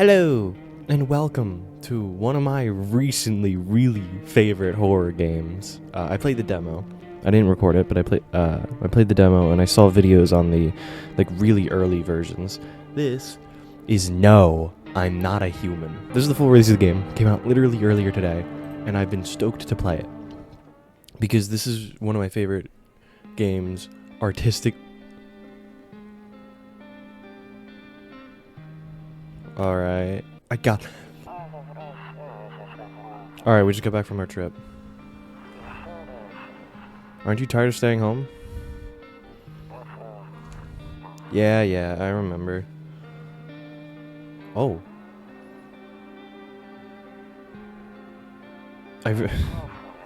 Hello, and welcome to one of my recently really favorite horror games. I played the demo. I didn't record it, but I played the demo, and I saw videos on the really early versions. This is No, I'm Not a Human. This is the full release of the game. Came out literally earlier today, and I've been stoked to play it because this is one of my favorite games. Artistic. Alright. Alright, we just got back from our trip. Aren't you tired of staying home? Yeah, I remember. Oh.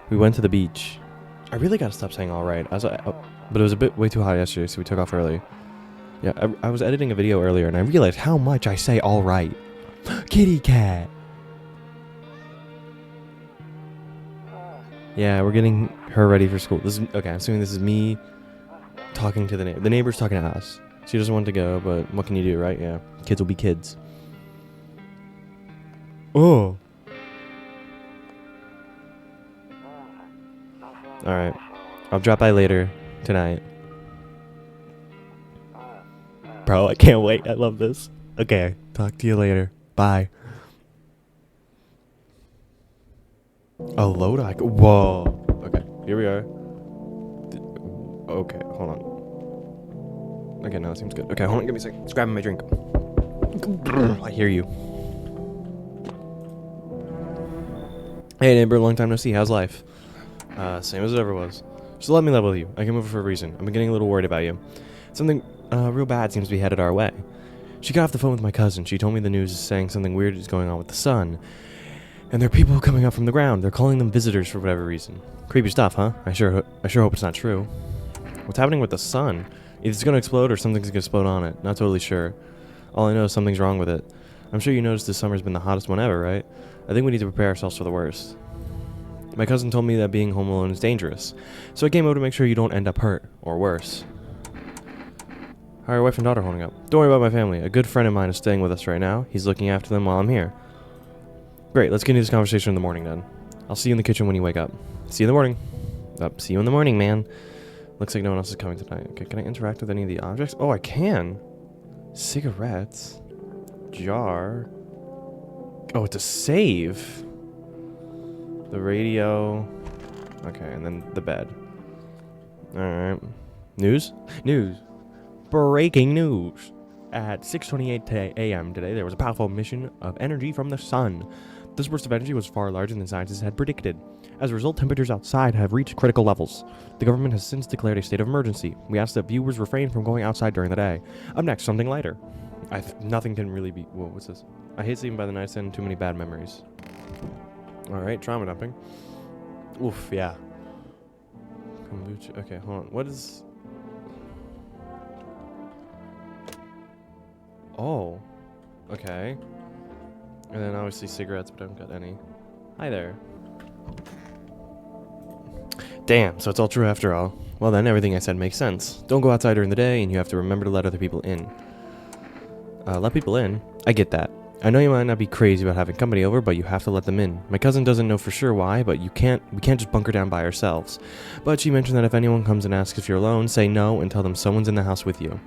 We went to the beach. I really gotta stop saying alright. But it was a bit way too hot yesterday, so we took off early. Yeah, I was editing a video earlier, and I realized how much I say alright. Kitty cat! Yeah, we're getting her ready for school. Okay, I'm assuming this is me talking to the neighbor. The neighbor's talking to us. She doesn't want to go, but what can you do, right? Yeah, kids will be kids. Oh! Alright. I'll drop by later tonight. Bro, I can't wait. I love this. Okay, talk to you later. Bye. A Lodi? Whoa. Okay, here we are. Okay, hold on. Okay, now it seems good. Okay, hold on, give me a second. Just grabbing my drink. I hear you. Hey neighbor, long time no see. How's life? Same as it ever was. Just let me level with you. I came over for a reason. I've been getting a little worried about you. Something real bad seems to be headed our way. She got off the phone with my cousin. She told me the news is saying something weird is going on with the sun. And there are people coming up from the ground. They're calling them visitors for whatever reason. Creepy stuff, huh? I sure hope it's not true. What's happening with the sun? Either it's gonna explode or something's gonna explode on it. Not totally sure. All I know is something's wrong with it. I'm sure you noticed this summer's been the hottest one ever, right? I think we need to prepare ourselves for the worst. My cousin told me that being home alone is dangerous, so I came over to make sure you don't end up hurt, or worse. How are your wife and daughter holding up? Don't worry about my family. A good friend of mine is staying with us right now. He's looking after them while I'm here. Great, let's get into this conversation in the morning then. I'll see you in the kitchen when you wake up. See you in the morning. See you in the morning, man. Looks like no one else is coming tonight. Okay, can I interact with any of the objects? Oh, I can. Cigarettes. Jar. Oh, it's a save. The radio. Okay, and then the bed. Alright. News? News. Breaking news. At 6:28 a.m. today, there was a powerful emission of energy from the sun. This burst of energy was far larger than scientists had predicted. As a result, temperatures outside have reached critical levels. The government has since declared a state of emergency. We ask that viewers refrain from going outside during the day. Up next, something lighter. Nothing can really be... Whoa, what's this? I hate sleeping by the nightstand. Too many bad memories. Alright, trauma dumping. Oof, yeah. Kombucha. Okay, hold on. What is... Oh. Okay. And then obviously cigarettes, but I haven't got any. Hi there. Damn, so it's all true after all. Well then, everything I said makes sense. Don't go outside during the day, and you have to remember to let other people in. Let people in? I get that. I know you might not be crazy about having company over, but you have to let them in. My cousin doesn't know for sure why, but we can't just bunker down by ourselves. But she mentioned that if anyone comes and asks if you're alone, say no and tell them someone's in the house with you.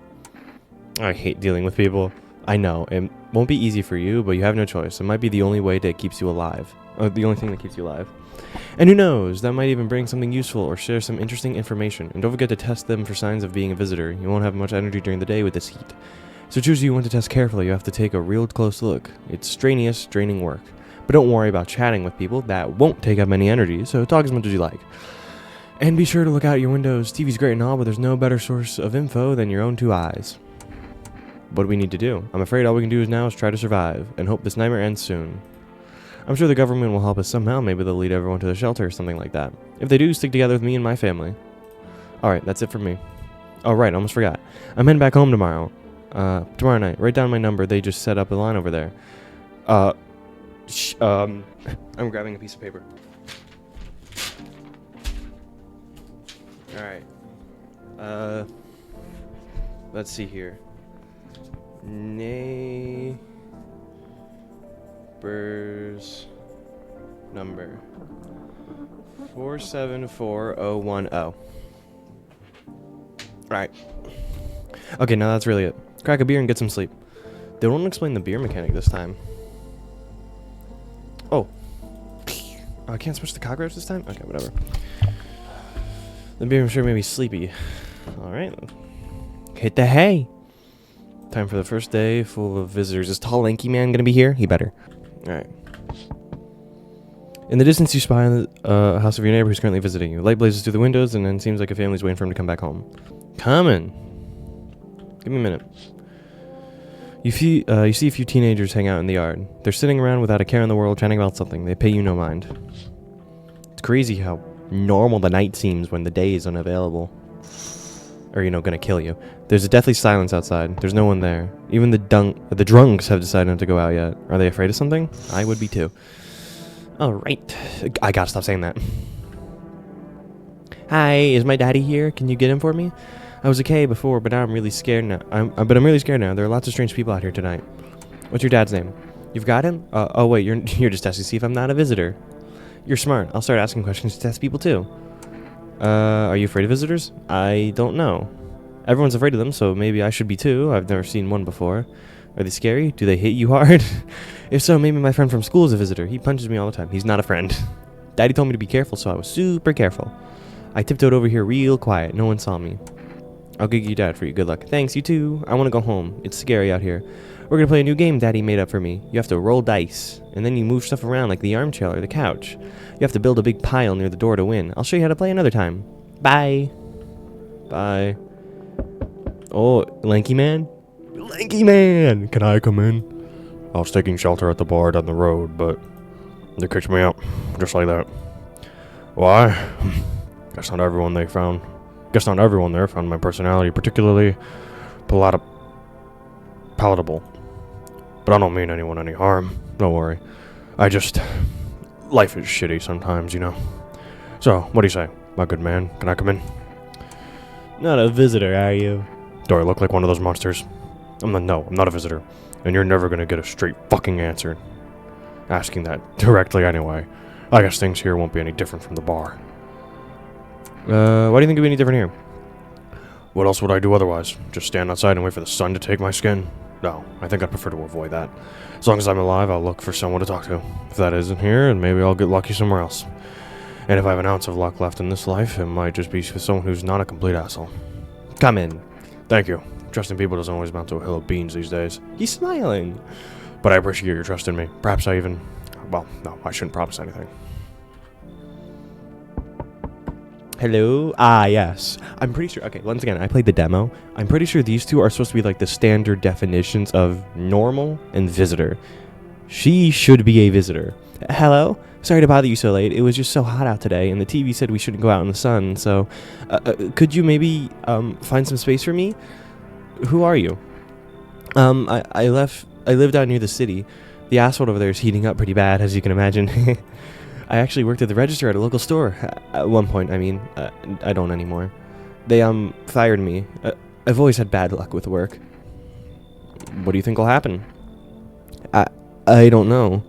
I hate dealing with people. I know, it won't be easy for you, but you have no choice. It might be the only way that keeps you alive. Or the only thing that keeps you alive. And who knows, that might even bring something useful or share some interesting information. And don't forget to test them for signs of being a visitor. You won't have much energy during the day with this heat. So choose who you want to test carefully. You have to take a real close look. It's strenuous, draining work. But don't worry about chatting with people. That won't take up any energy, so talk as much as you like. And be sure to look out your windows. TV's great and all, but there's no better source of info than your own two eyes. What do we need to do? I'm afraid all we can do now is try to survive, and hope this nightmare ends soon. I'm sure the government will help us somehow. Maybe they'll lead everyone to the shelter or something like that. If they do, stick together with me and my family. Alright, that's it for me. Oh right, almost forgot. I'm heading back home tomorrow. Tomorrow night. Write down my number. They just set up a line over there. I'm grabbing a piece of paper. Alright. Let's see here. Papers number 474010. Alright. Okay, now that's really it. Crack a beer and get some sleep. They won't explain the beer mechanic this time. Oh. I can't switch the cockroach this time? Okay, whatever. The beer I'm sure made me sleepy. Alright. Hit the hay. Time for the first day full of visitors. Is tall lanky man gonna be here? He better. Alright. In the distance you spy on the house of your neighbor who's currently visiting you. Light blazes through the windows and then seems like a family's waiting for him to come back home. Coming. Give me a minute. You see a few teenagers hang out in the yard. They're sitting around without a care in the world, chatting about something. They pay you no mind. It's crazy how normal the night seems when the day is unavailable. Or, gonna kill you. There's a deathly silence outside. There's no one there. Even the drunks have decided not to go out yet. Are they afraid of something? I would be too. Alright. I gotta stop saying that. Hi, is my daddy here? Can you get him for me? I was okay before, but now I'm really scared now. I'm really scared now. There are lots of strange people out here tonight. What's your dad's name? You've got him? Oh wait, you're just asking to see if I'm not a visitor. You're smart. I'll start asking questions to test people too. Are you afraid of visitors? I don't know. Everyone's afraid of them, so maybe I should be too. I've never seen one before. Are they scary? Do they hit you hard? If so, maybe my friend from school is a visitor. He punches me all the time. He's not a friend. Daddy told me to be careful, so I was super careful. I tiptoed over here real quiet. No one saw me. I'll gig your dad for you. Good luck. Thanks, you too. I want to go home. It's scary out here. We're going to play a new game Daddy made up for me. You have to roll dice, and then you move stuff around like the armchair or the couch. You have to build a big pile near the door to win. I'll show you how to play another time. Bye. Bye. Oh, Lanky Man? Lanky Man! Can I come in? I was taking shelter at the bar down the road, but they kicked me out. Just like that. Why? Guess not everyone there found my personality particularly palatable. But I don't mean anyone any harm. Don't worry. Life is shitty sometimes, So, what do you say, my good man? Can I come in? Not a visitor, are you? Do I look like one of those monsters? No, I'm not a visitor. And you're never gonna get a straight fucking answer. Asking that directly anyway. I guess things here won't be any different from the bar. Why do you think it'd be any different here? What else would I do otherwise? Just stand outside and wait for the sun to take my skin? No, I think I'd prefer to avoid that. As long as I'm alive, I'll look for someone to talk to. If that isn't here, and maybe I'll get lucky somewhere else. And if I have an ounce of luck left in this life, it might just be with someone who's not a complete asshole. Come in. Thank you. Trusting people doesn't always amount to a hill of beans these days. He's smiling. But I appreciate your trust in me. Perhaps I even... Well, no, I shouldn't promise anything. Hello? Ah, yes. I'm pretty sure... Okay, once again, I played the demo. I'm pretty sure these two are supposed to be like the standard definitions of normal and visitor. She should be a visitor. Hello? Sorry to bother you so late. It was just so hot out today, and the TV said we shouldn't go out in the sun, so... could you maybe find some space for me? Who are you? I lived out near the city. The asphalt over there is heating up pretty bad, as you can imagine. I actually worked at the register at a local store. At one point, I mean. I don't anymore. They, fired me. I've always had bad luck with work. What do you think will happen? I don't know.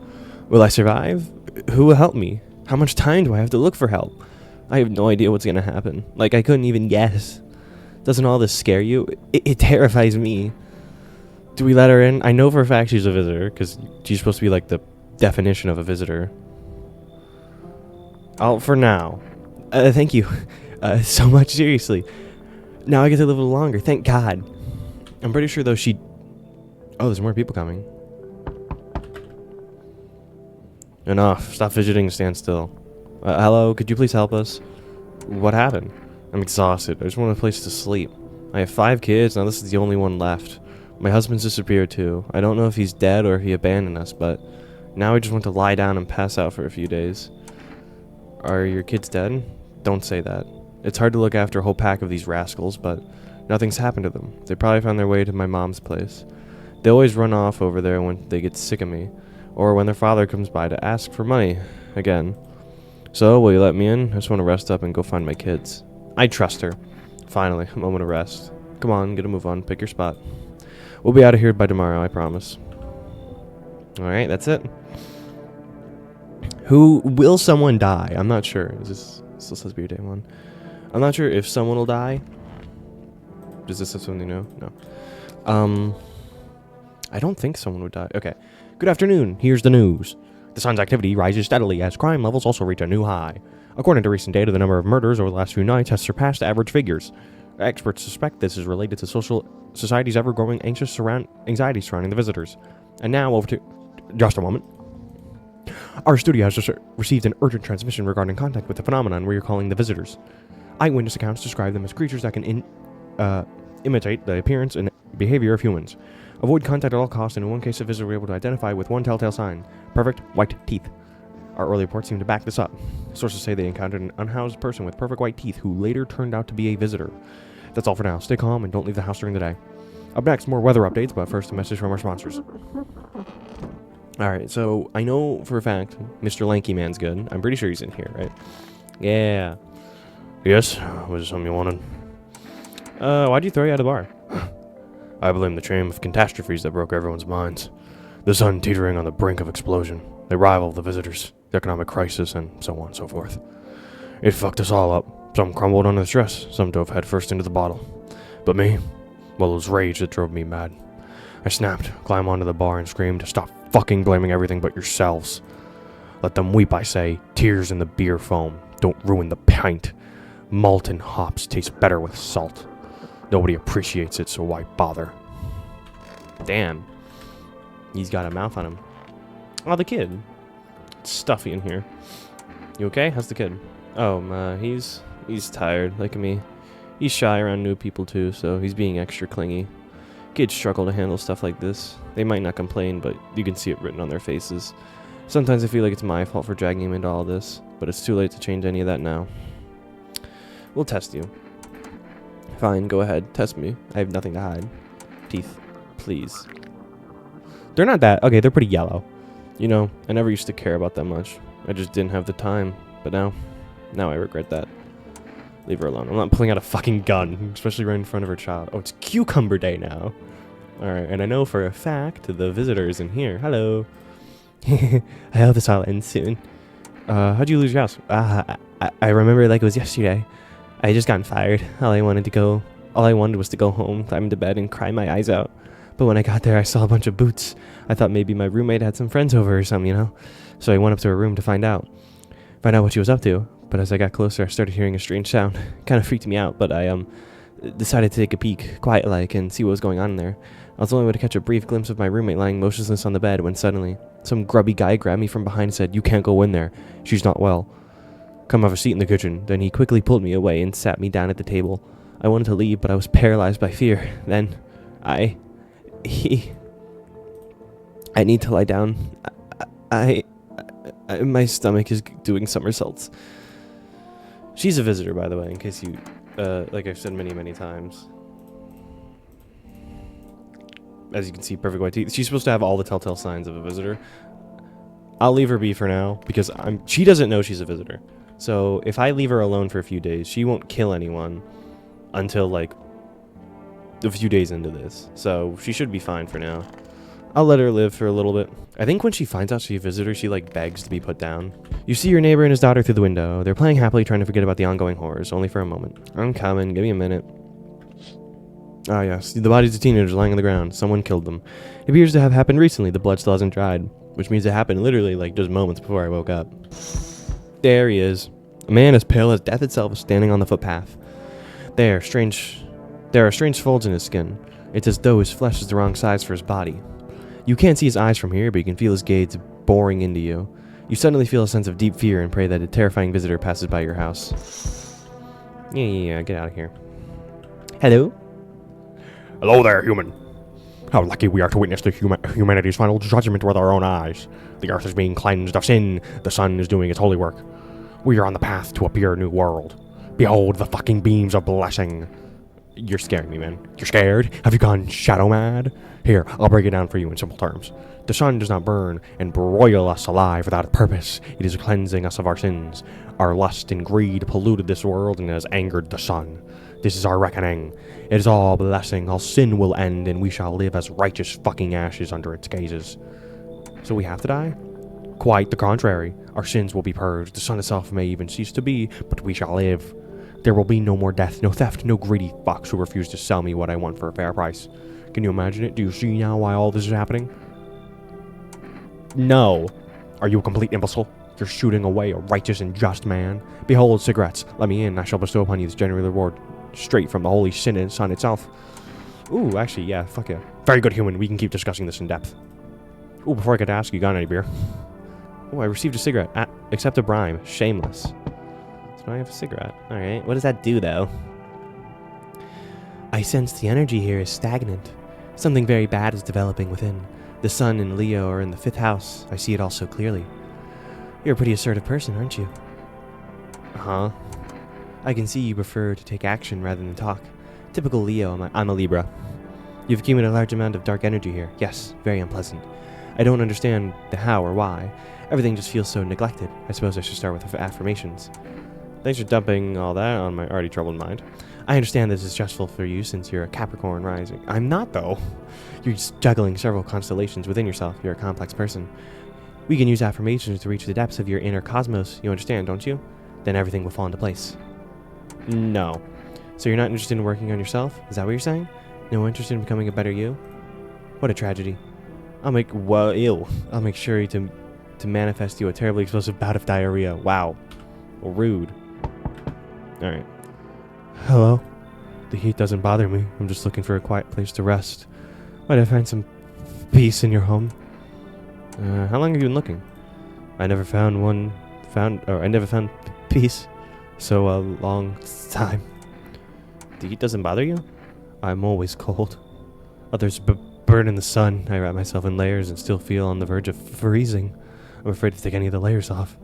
Will I survive? Who will help me? How much time do I have to look for help? I have no idea what's gonna happen. Like, I couldn't even guess. Doesn't all this scare you? It terrifies me. Do we let her in? I know for a fact she's a visitor, because she's supposed to be, like, the definition of a visitor. For now. Thank you. So much, seriously. Now I get to live a little longer, thank God. I'm pretty sure, though, Oh, there's more people coming. Enough. Stop fidgeting and stand still. Hello, could you please help us? What happened? I'm exhausted. I just want a place to sleep. I have 5 kids, now this is the only one left. My husband's disappeared too. I don't know if he's dead or if he abandoned us, but now I just want to lie down and pass out for a few days. Are your kids dead? Don't say that. It's hard to look after a whole pack of these rascals, but nothing's happened to them. They probably found their way to my mom's place. They always run off over there when they get sick of me, or when their father comes by to ask for money again. So, will you let me in? I just want to rest up and go find my kids. I trust her. Finally, a moment of rest. Come on, get a move on. Pick your spot. We'll be out of here by tomorrow, I promise. Alright, that's it. Who will someone die? I'm not sure. Is this still says be your day one? I'm not sure if someone will die. Does this have something new? No. I don't think someone would die. Okay. Good afternoon. Here's the news. The sun's activity rises steadily as crime levels also reach a new high. According to recent data, the number of murders over the last few nights has surpassed average figures. Experts suspect this is related to society's ever-growing anxiety surrounding the visitors. And now over to... Just a moment. Our studio has just received an urgent transmission regarding contact with the phenomenon we are calling the visitors. Eyewitness accounts describe them as creatures that can imitate the appearance and behavior of humans. Avoid contact at all costs, and in one case, a visitor were able to identify with one telltale sign: perfect white teeth. Our early reports seem to back this up. Sources say they encountered an unhoused person with perfect white teeth who later turned out to be a visitor. That's all for now. Stay calm and don't leave the house during the day. Up next, more weather updates, but first a message from our sponsors. Alright, so I know for a fact Mr. Lanky Man's good. I'm pretty sure he's in here, right? Yeah. Yes? Was it something you wanted? Why'd you throw you out of the bar? I blame the chain of catastrophes that broke everyone's minds. The sun teetering on the brink of explosion, the arrival of the visitors, the economic crisis, and so on and so forth. It fucked us all up. Some crumbled under the stress, some dove headfirst into the bottle. But me? Well, it was rage that drove me mad. I snapped, climbed onto the bar, and screamed, "Stop fucking blaming everything but yourselves. Let them weep, I say. Tears in the beer foam. Don't ruin the pint. Malt and hops taste better with salt. Nobody appreciates it, so why bother?" Damn. He's got a mouth on him. Oh, the kid. It's stuffy in here. You okay? How's the kid? Oh, he's tired, like me. He's shy around new people too, so he's being extra clingy. Kids struggle to handle stuff like this. They might not complain, but you can see it written on their faces. Sometimes I feel like it's my fault for dragging him into all this, but it's too late to change any of that now. We'll test you. Fine, go ahead. Test me. I have nothing to hide. Teeth. Please. They're not that... Okay, they're pretty yellow. You know, I never used to care about them much. I just didn't have the time. But now I regret that. Leave her alone. I'm not pulling out a fucking gun, especially right in front of her child. Oh, it's Cucumber Day now. Alright, and I know for a fact the visitor is in here. Hello. I hope this all ends soon. How'd you lose your house? I remember like it was yesterday. I had just gotten fired. All I wanted was to go home, climb into bed, and cry my eyes out. But when I got there, I saw a bunch of boots. I thought maybe my roommate had some friends over or something, you know? So I went up to her room to find out what she was up to. But as I got closer, I started hearing a strange sound. Kind of freaked me out, but I decided to take a peek, quiet-like, and see what was going on in there. I was only able to catch a brief glimpse of my roommate lying motionless on the bed when suddenly some grubby guy grabbed me from behind and said, "You can't go in there. She's not well. Come have a seat in the kitchen." Then he quickly pulled me away and sat me down at the table. I wanted to leave, but I was paralyzed by fear. Then I need to lie down. My stomach is doing somersaults. She's a visitor, by the way, in case you, like I've said many, many times. As you can see, perfect white teeth. She's supposed to have all the telltale signs of a visitor. I'll leave her be for now, because she doesn't know she's a visitor. So, if I leave her alone for a few days, she won't kill anyone until, like, a few days into this. So, she should be fine for now. I'll let her live for a little bit. I think when she finds out she's a visitor, she, like, begs to be put down. You see your neighbor and his daughter through the window. They're playing happily, trying to forget about the ongoing horrors, only for a moment. I'm coming. Give me a minute. Ah, yes. The bodies of teenagers lying on the ground. Someone killed them. It appears to have happened recently. The blood still hasn't dried, which means it happened literally, like, just moments before I woke up. There he is. A man as pale as death itself is standing on the footpath. There are strange folds in his skin. It's as though his flesh is the wrong size for his body. You can't see his eyes from here, but you can feel his gaze boring into you. You suddenly feel a sense of deep fear and pray that a terrifying visitor passes by your house. Yeah, get out of here. Hello? Hello there, human. How lucky we are to witness the humanity's final judgment with our own eyes. The earth is being cleansed of sin. The sun is doing its holy work. We are on the path to a pure new world. Behold the fucking beams of blessing. You're scaring me, man. You're scared? Have you gone shadow mad? Here, I'll break it down for you in simple terms. The sun does not burn and broil us alive without a purpose. It is cleansing us of our sins. Our lust and greed polluted this world and has angered the sun. This is our reckoning. It is all blessing. All sin will end and we shall live as righteous fucking ashes under its gazes. So we have to die? Quite the contrary. Our sins will be purged. The sun itself may even cease to be, but we shall live. There will be no more death, no theft, no greedy fucks who refuse to sell me what I want for a fair price. Can you imagine it? Do you see now why all this is happening? No. Are you a complete imbecile? You're shooting away a righteous and just man. Behold, cigarettes. Let me in. I shall bestow upon you this generous reward, straight from the holy sin and sun itself. Ooh, actually, yeah, fuck yeah. Very good, human. We can keep discussing this in depth. Ooh, before I get to ask you, got any beer? Oh, I received a cigarette. Accept a bribe. Shameless. So I have a cigarette. Alright, what does that do, though? I sense the energy here is stagnant. Something very bad is developing within. The sun and Leo are in the 5th house. I see it all so clearly. You're a pretty assertive person, aren't you? Huh? I can see you prefer to take action rather than talk. Typical Leo, I'm a Libra. You've accumulated a large amount of dark energy here. Yes, very unpleasant. I don't understand the how or why. Everything just feels so neglected. I suppose I should start with affirmations. Thanks for dumping all that on my already troubled mind. I understand this is stressful for you since you're a Capricorn rising. I'm not, though. You're juggling several constellations within yourself. You're a complex person. We can use affirmations to reach the depths of your inner cosmos. You understand, don't you? Then everything will fall into place. No. So you're not interested in working on yourself? Is that what you're saying? No interest in becoming a better you? What a tragedy. I'll make sure to manifest you a terribly explosive bout of diarrhea. Wow. Well, rude. Alright. Hello? The heat doesn't bother me. I'm just looking for a quiet place to rest. Might I find some peace in your home? How long have you been looking? I never found peace. So a long time. The heat doesn't bother you? I'm always cold. Others burn in the sun. I wrap myself in layers and still feel on the verge of freezing. I'm afraid to take any of the layers off.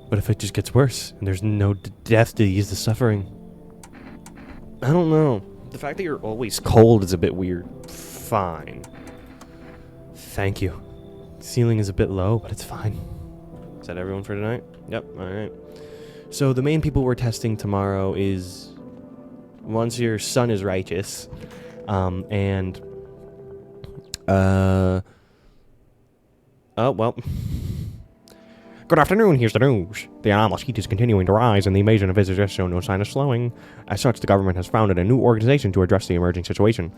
But if it just gets worse, and there's no death to ease the suffering? I don't know. The fact that you're always cold is a bit weird. Fine. Thank you. The ceiling is a bit low, but it's fine. Is that everyone for tonight? Yep, alright. So the main people we're testing tomorrow is once your sun is righteous, oh, well. Good afternoon, here's the news. The anomalous heat is continuing to rise and the invasion of visitors show no sign of slowing. As such, the government has founded a new organization to address the emerging situation.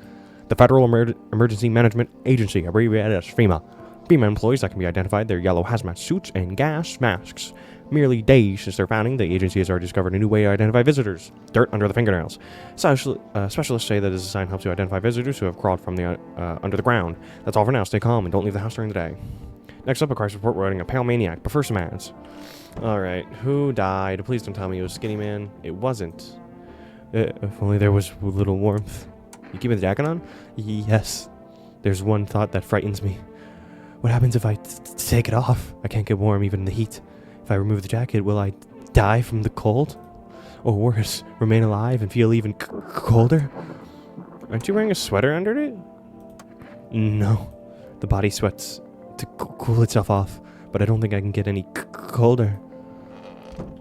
The Federal Emergency Management Agency, abbreviated as FEMA. FEMA employees that can be identified, their yellow hazmat suits and gas masks. Merely days since their founding, the agency has already discovered a new way to identify visitors. Dirt under the fingernails. Specialists say that this design helps you identify visitors who have crawled from the under the ground. That's all for now. Stay calm and don't leave the house during the day. Next up, a crisis report regarding a pale maniac, but first some ads. Alright, who died? Please don't tell me it was Skinny Man. It wasn't. If only there was a little warmth. You keeping the jacket on? Yes. There's one thought that frightens me. What happens if I take it off? I can't get warm even in the heat. If I remove the jacket, will I die from the cold? Or worse, remain alive and feel even colder? Aren't you wearing a sweater under it? No. The body sweats to cool itself off, but I don't think I can get any colder.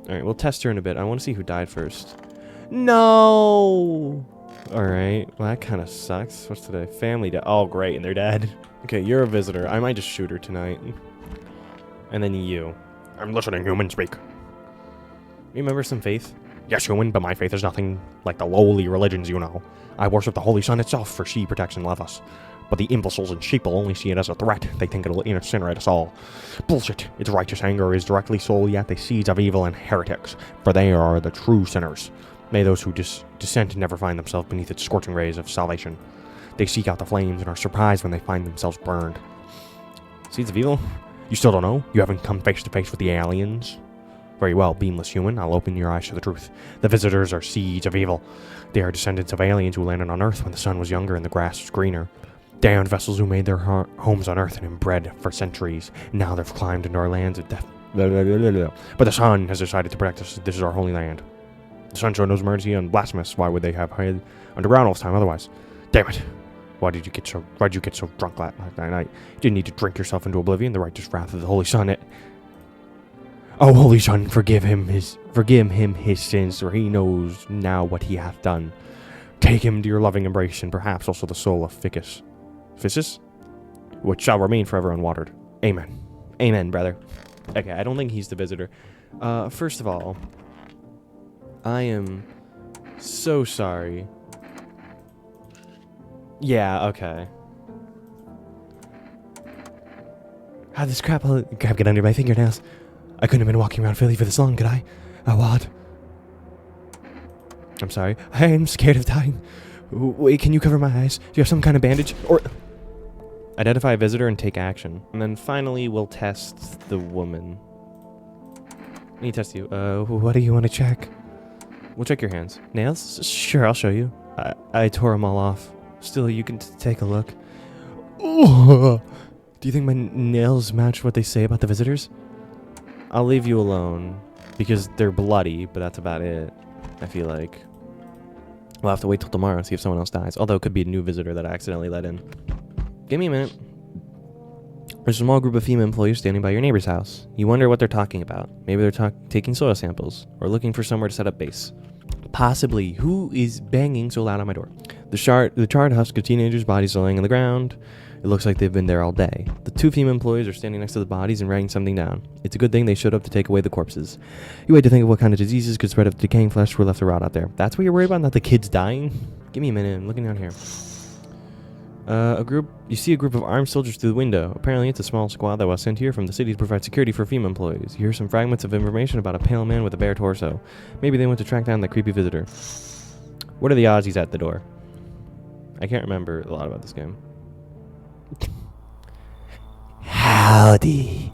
Alright, we'll test her in a bit. I want to see who died first. No! Alright, well that kind of sucks. What's today? Family Day. Oh, great, and they're dead. Okay, you're a visitor. I might just shoot her tonight. And then you. I'm listening, human, speak. Remember some faith? Yes, human, but my faith is nothing like the lowly religions you know. I worship the holy sun itself, for she protects and loves us. But the imbeciles and sheeple only see it as a threat. They think it'll incinerate us all. Bullshit. Its righteous anger is directly solely at the seeds of evil and heretics, for they are the true sinners. May those who dissent never find themselves beneath its scorching rays of salvation. They seek out the flames and are surprised when they find themselves burned. Seeds of evil? You still don't know? You haven't come face to face with the aliens? Very well, beamless human, I'll open your eyes to the truth. The visitors are seeds of evil. They are descendants of aliens who landed on Earth when the sun was younger and the grass was greener. They are vessels who made their homes on Earth and inbred for centuries. Now they've climbed into our lands of death. But the sun has decided to protect us. This is our holy land. The sun showed no mercy on blasphemous. Why would they have hid underground all this time otherwise? Damn it. Why'd you get so drunk last night? You didn't need to drink yourself into oblivion. The righteous wrath of the holy sun. Oh, holy sun, forgive him his sins, for he knows now what he hath done. Take him to your loving embrace, and perhaps also the soul of Physis, which shall remain forever unwatered. Amen. Amen, brother. Okay, I don't think he's the visitor. First of all, I am so sorry. Yeah, okay. How this crap get under my fingernails? I couldn't have been walking around Philly for this long, could I? What? I'm sorry. I am scared of dying. Wait, can you cover my eyes? Do you have some kind of bandage? Or identify a visitor and take action. And then finally, we'll test the woman. Let me test you. What do you want to check? We'll check your hands. Nails? Sure, I'll show you. I tore them all off. Still, you can take a look. Oh! Do you think my nails match what they say about the visitors? I'll leave you alone, because they're bloody, but that's about it, I feel like. We'll have to wait till tomorrow and see if someone else dies. Although it could be a new visitor that I accidentally let in. Give me a minute. There's a small group of female employees standing by your neighbor's house. You wonder what they're talking about. Maybe they're taking soil samples, or looking for somewhere to set up base. Possibly. Who is banging so loud on my door? The charred husk of teenagers' bodies are laying on the ground. It looks like they've been there all day. The two female employees are standing next to the bodies and writing something down. It's a good thing they showed up to take away the corpses. You had to think of what kind of diseases could spread if decaying flesh were left to rot out there. That's what you're worried about, not the kids dying? Give me a minute, I'm looking down here. You see a group of armed soldiers through the window. Apparently it's a small squad that was sent here from the city to provide security for female employees. You hear some fragments of information about a pale man with a bare torso. Maybe they went to track down that creepy visitor. What are the odds he's at the door? I can't remember a lot about this game. Howdy.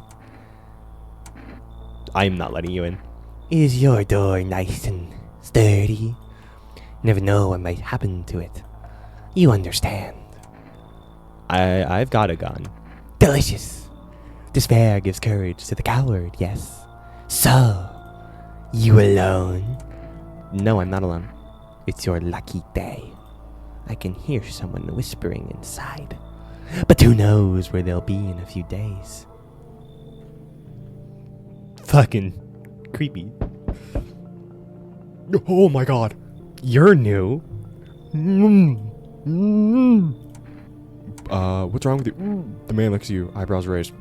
I'm not letting you in. Is your door nice and sturdy? Never know what might happen to it. You understand. I've got a gun. Delicious. Despair gives courage to the coward, yes. So, you alone? No, I'm not alone. It's your lucky day. I can hear someone whispering inside. But who knows where they'll be in a few days. Fucking creepy. Oh my god. You're new. What's wrong with you? The man looks at you, eyebrows raised.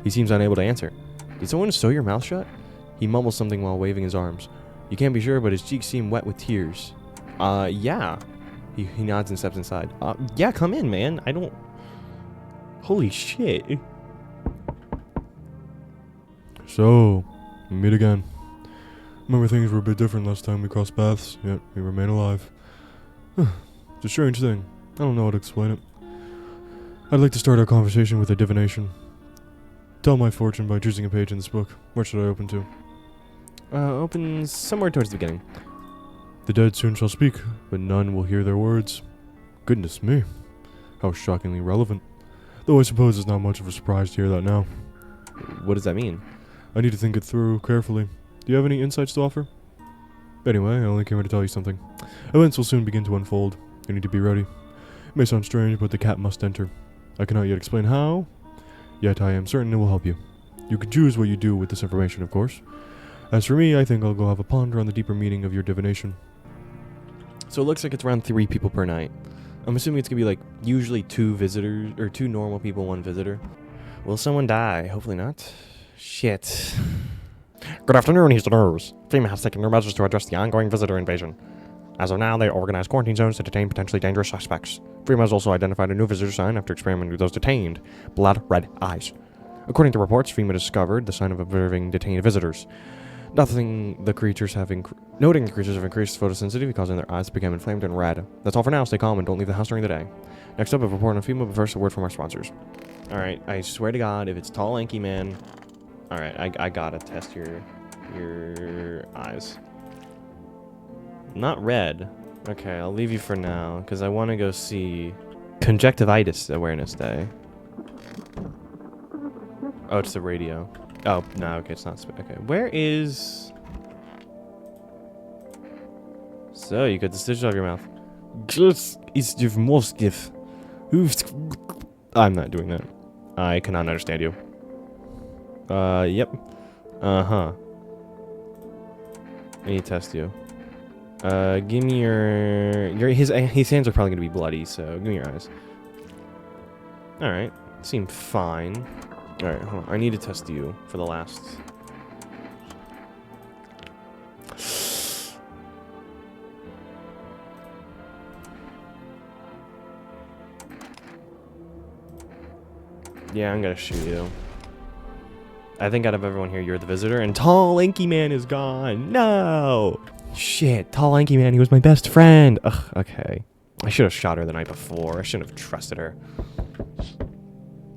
He seems unable to answer. Did someone sew your mouth shut? He mumbles something while waving his arms. You can't be sure, but his cheeks seem wet with tears. Yeah. He nods and steps inside. Yeah, come in, man. I don't... Holy shit. So, we meet again. Remember things were a bit different last time we crossed paths, yet we remain alive. It's a strange thing. I don't know how to explain it. I'd like to start our conversation with a divination. Tell my fortune by choosing a page in this book. Where should I open to? Open somewhere towards the beginning. The dead soon shall speak, but none will hear their words. Goodness me. How shockingly relevant. Though I suppose it's not much of a surprise to hear that now. What does that mean? I need to think it through carefully. Do you have any insights to offer? Anyway, I only came here to tell you something. Events will soon begin to unfold. You need to be ready. It may sound strange, but the cat must enter. I cannot yet explain how, yet I am certain it will help you. You can choose what you do with this information, of course. As for me, I think I'll go have a ponder on the deeper meaning of your divination. So it looks like it's around 3 people per night. I'm assuming it's gonna be like usually 2 visitors, or 2 normal people, 1 visitor. Will someone die? Hopefully not. Shit. Good afternoon, Easterners. FEMA has taken new measures to address the ongoing visitor invasion. As of now, they organize quarantine zones to detain potentially dangerous suspects. FEMA has also identified a new visitor sign after experimenting with those detained. Blood red eyes. According to reports, FEMA discovered the sign of observing detained visitors. Noting the creatures have increased photosensitivity, causing their eyes to become inflamed and red. That's all for now. Stay calm and don't leave the house during the day. Next up, a report on FEMA, but first a word from our sponsors. Alright, I swear to God, if it's tall, lanky man... Alright, I gotta test your eyes. Not red. Okay, I'll leave you for now, because I want to go see Conjunctivitis Awareness Day. Oh, it's the radio. Oh, no, okay, it's not... Okay, where is... So, you got the stitch off your mouth. Just is your most gift. I'm not doing that. I cannot understand you. Yep. Uh-huh. I need to test you. Give me his hands are probably gonna be bloody, so give me your eyes. Alright. Seem fine. Alright, hold on. I need to test you for the last... Yeah, I'm gonna shoot you. I think out of everyone here, you're the visitor, and Tall Lanky Man is gone. No! Shit, Tall Lanky Man, he was my best friend. Ugh, okay. I should have shot her the night before. I shouldn't have trusted her.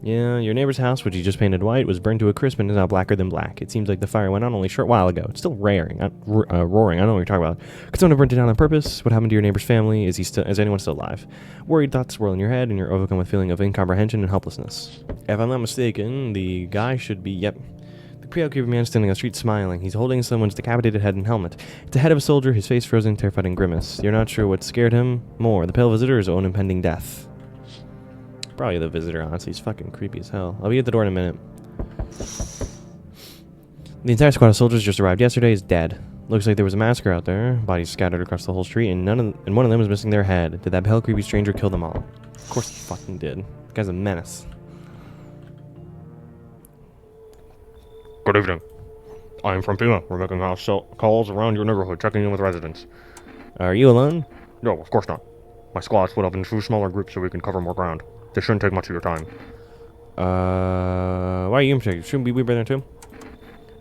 Yeah, your neighbor's house, which you just painted white, was burned to a crisp and is now blacker than black. It seems like the fire went on only a short while ago. It's still roaring. Roaring. I don't know what you're talking about. Could someone have burnt it down on purpose? What happened to your neighbor's family? Is anyone still alive? Worried thoughts swirl in your head, and you're overcome with a feeling of incomprehension and helplessness. If I'm not mistaken, the guy should be, yep. The preoccupied man standing on the street smiling. He's holding someone's decapitated head and helmet. It's the head of a soldier, his face frozen, terrified and grimace. You're not sure what scared him more, the pale visitor or his own impending death. Probably the visitor, honestly. He's fucking creepy as hell. I'll be at the door in a minute. The entire squad of soldiers just arrived yesterday is dead. Looks like there was a massacre out there. Bodies scattered across the whole street, and one of them is missing their head. Did that pale, creepy stranger kill them all? Of course he fucking did. The guy's a menace. Good evening. I am from FEMA. We're making house calls around your neighborhood, checking in with residents. Are you alone? No, of course not. My squad split up into 2 smaller groups so we can cover more ground. This shouldn't take much of your time. Why are you in particular? Shouldn't we be there too?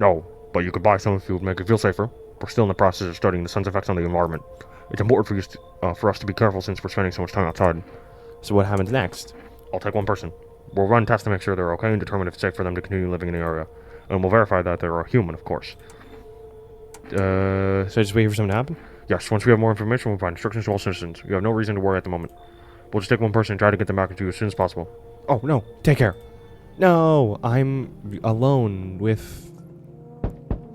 No, but you could buy some if you would make it feel safer. We're still in the process of studying the sun's effects on the environment. It's important for us to be careful since we're spending so much time outside. So what happens next? I'll take 1 person. We'll run tests to make sure they're okay and determine if it's safe for them to continue living in the area. And we'll verify that they're a human, of course. So just wait for something to happen? Yes, once we have more information, we'll provide instructions to all citizens. You have no reason to worry at the moment. We'll just take 1 person and try to get them back to you as soon as possible. Oh, no. Take care. No, I'm alone with...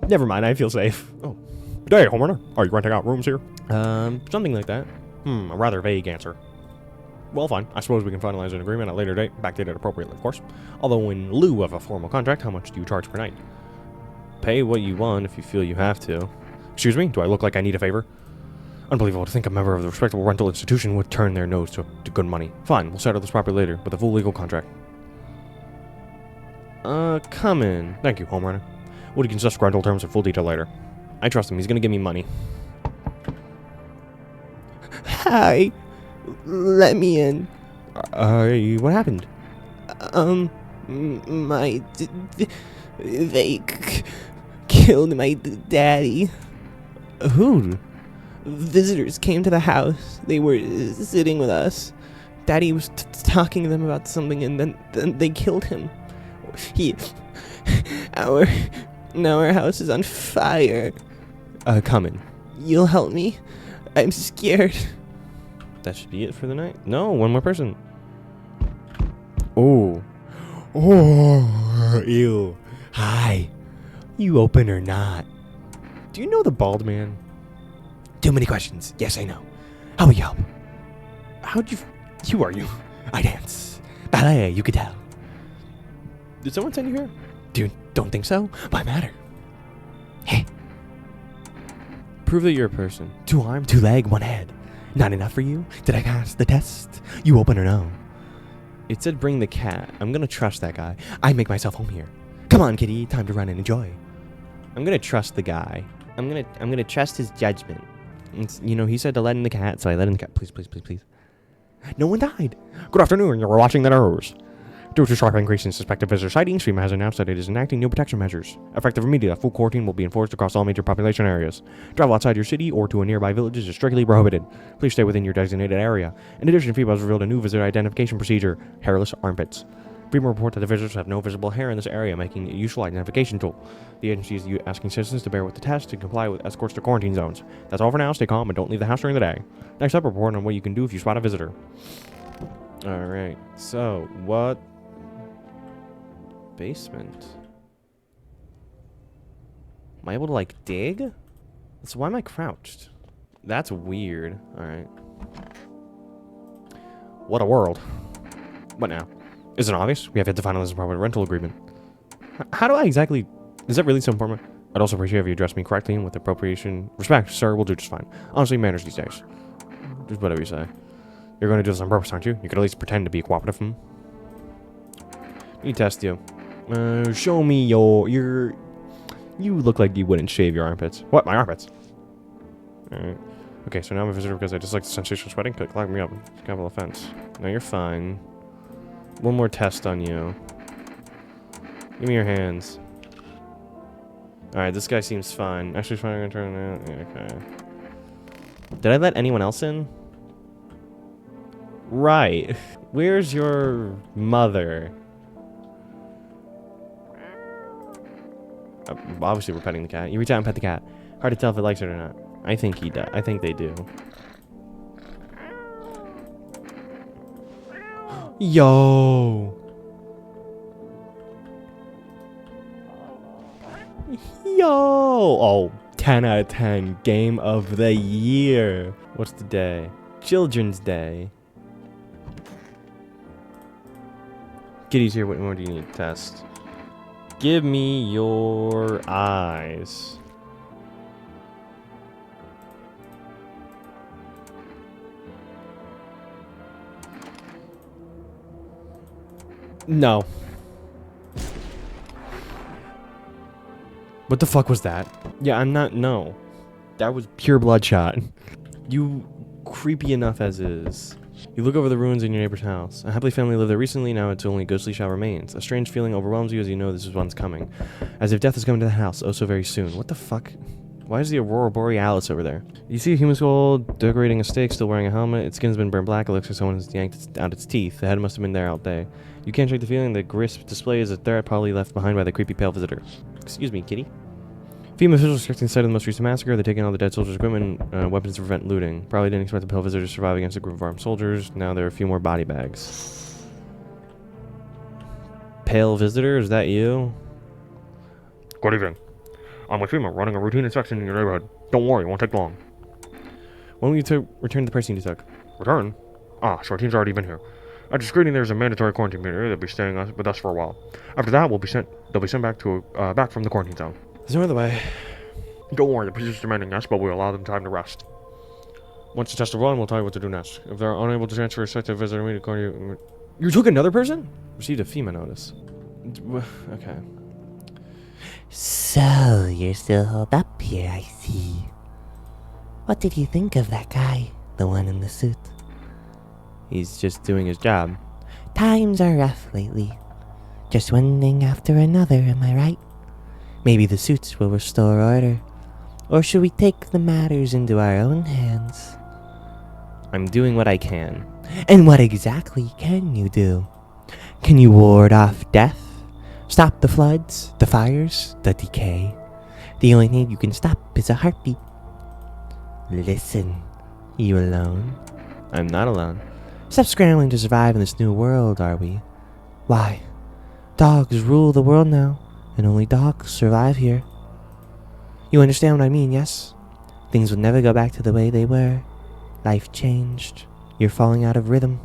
Never mind, I feel safe. Oh. Good day, homeowner. Are you renting out rooms here? Something like that. A rather vague answer. Well, fine. I suppose we can finalize an agreement at a later date, backdated appropriately, of course. Although in lieu of a formal contract, how much do you charge per night? Pay what you want if you feel you have to. Excuse me? Do I look like I need a favor? Unbelievable to think a member of the respectable rental institution would turn their nose to good money. Fine, we'll settle this properly later, with a full legal contract. Come in. Thank you, homeowner. We'll discuss rental terms in full detail later. I trust him. He's gonna give me money. Hi. Let me in. What happened? They killed my daddy. Who? Visitors came to the house. They were sitting with us. Daddy was talking to them about something, and then they killed him. Now our house is on fire. Come in. You'll help me? I'm scared. That should be it for the night. No, 1 more person. Oh. Oh, ew. Hi. You open or not? Do you know the bald man? Too many questions. Yes, I know. How will you help? Who are you? I dance. Ballet, you could tell. Did someone send you here? Dude, don't think so? Why matter? Hey. Prove that you're a person. 2 arm, 2 leg, 1 head. Not enough for you? Did I pass the test? You open or no? It said bring the cat. I'm gonna trust that guy. I make myself home here. Come on, kitty. Time to run and enjoy. I'm gonna trust the guy. I'm gonna trust his judgment. He said to let in the cat, so I let in the cat. Please, please, please, please. No one died. Good afternoon, you're watching the news. Due to sharp increase in suspected visitor sightings, FEMA has announced that it is enacting new protection measures. Effective immediately, full quarantine will be enforced across all major population areas. Travel outside your city or to a nearby village is strictly prohibited. Please stay within your designated area. In addition, FEMA has revealed a new visitor identification procedure, hairless armpits. FEMA report that the visitors have no visible hair in this area, making it a useful identification tool. The agency is asking citizens to bear with the test and comply with escorts to quarantine zones. That's all for now. Stay calm and don't leave the house during the day. Next up, report on what you can do if you spot a visitor. Alright, so what? Basement. Am I able to dig? So why am I crouched? That's weird. Alright. What a world. What now? Isn't it obvious? We have yet to finalize the proper rental agreement. How do I exactly... Is that really so important? I'd also appreciate if you address me correctly and with appropriation. Respect, sir, we'll do just fine. Honestly, manners these days. Just whatever you say. You're going to do this on purpose, aren't you? You could at least pretend to be cooperative. Let me test you. Show me your. You look like you wouldn't shave your armpits. What? My armpits? Alright. Okay, so now I'm a visitor because I dislike the sensation of sweating. Click, lock me up. Capital offense. No, you're fine. One more test on you. Give me your hands. Alright, this guy seems fine. Actually, fine. I'm gonna turn it out. Yeah, okay. Did I let anyone else in? Right. Where's your mother? Obviously, we're petting the cat. You reach out and pet the cat. Hard to tell if it likes it or not. I think he does. I think they do. Yo. Yo. Oh, 10 out of 10. Game of the year. What's the day? Children's Day. Kitty's here. What more do you need? Test. Give me your eyes. No. What the fuck was that? Yeah, I'm not. No. That was pure bloodshot. You creepy enough as is. You look over the ruins in your neighbor's house. A happy family lived there recently, now it's only a ghostly shell remains. A strange feeling overwhelms you as you know this is one's coming. As if death is coming to the house, oh so very soon. What the fuck? Why is the Aurora Borealis over there? You see a human skull decorating a stake, still wearing a helmet. Its skin's been burned black. It looks like someone has yanked out its teeth. The head must have been there all day. You can't shake the feeling the crisp display is a threat probably left behind by the creepy pale visitor. Excuse me, kitty. FEMA officials checking the site of the most recent massacre. They're taking all the dead soldiers' equipment and weapons to prevent looting. Probably didn't expect the pale visitors to survive against a group of armed soldiers. Now there are a few more body bags. Pale visitor, is that you? Good evening. I'm with FEMA running a routine inspection in your neighborhood. Don't worry, it won't take long. When will you return the person you took? Return? Ah, so our team's already been here. At the screening, there's a mandatory quarantine period. They'll be staying with us for a while. After that, they'll be sent back to back from the quarantine zone. There's no other way. Don't worry, the procedures demanding us, but we'll allow them time to rest. Once the test is run, we'll tell you what to do next. If they're unable to transfer a suspected visitor immediately, You took another person? Received a FEMA notice. Okay. So, you're still holed up here, I see. What did you think of that guy? The one in the suit? He's just doing his job. Times are rough lately. Just one thing after another, am I right? Maybe the suits will restore order. Or should we take the matters into our own hands? I'm doing what I can. And what exactly can you do? Can you ward off death? Stop the floods, the fires, the decay? The only thing you can stop is a heartbeat. Listen, you alone? I'm not alone. Stop scrambling to survive in this new world, are we? Why? Dogs rule the world now, and only dogs survive here. You understand what I mean, yes? Things will never go back to the way they were. Life changed. You're falling out of rhythm.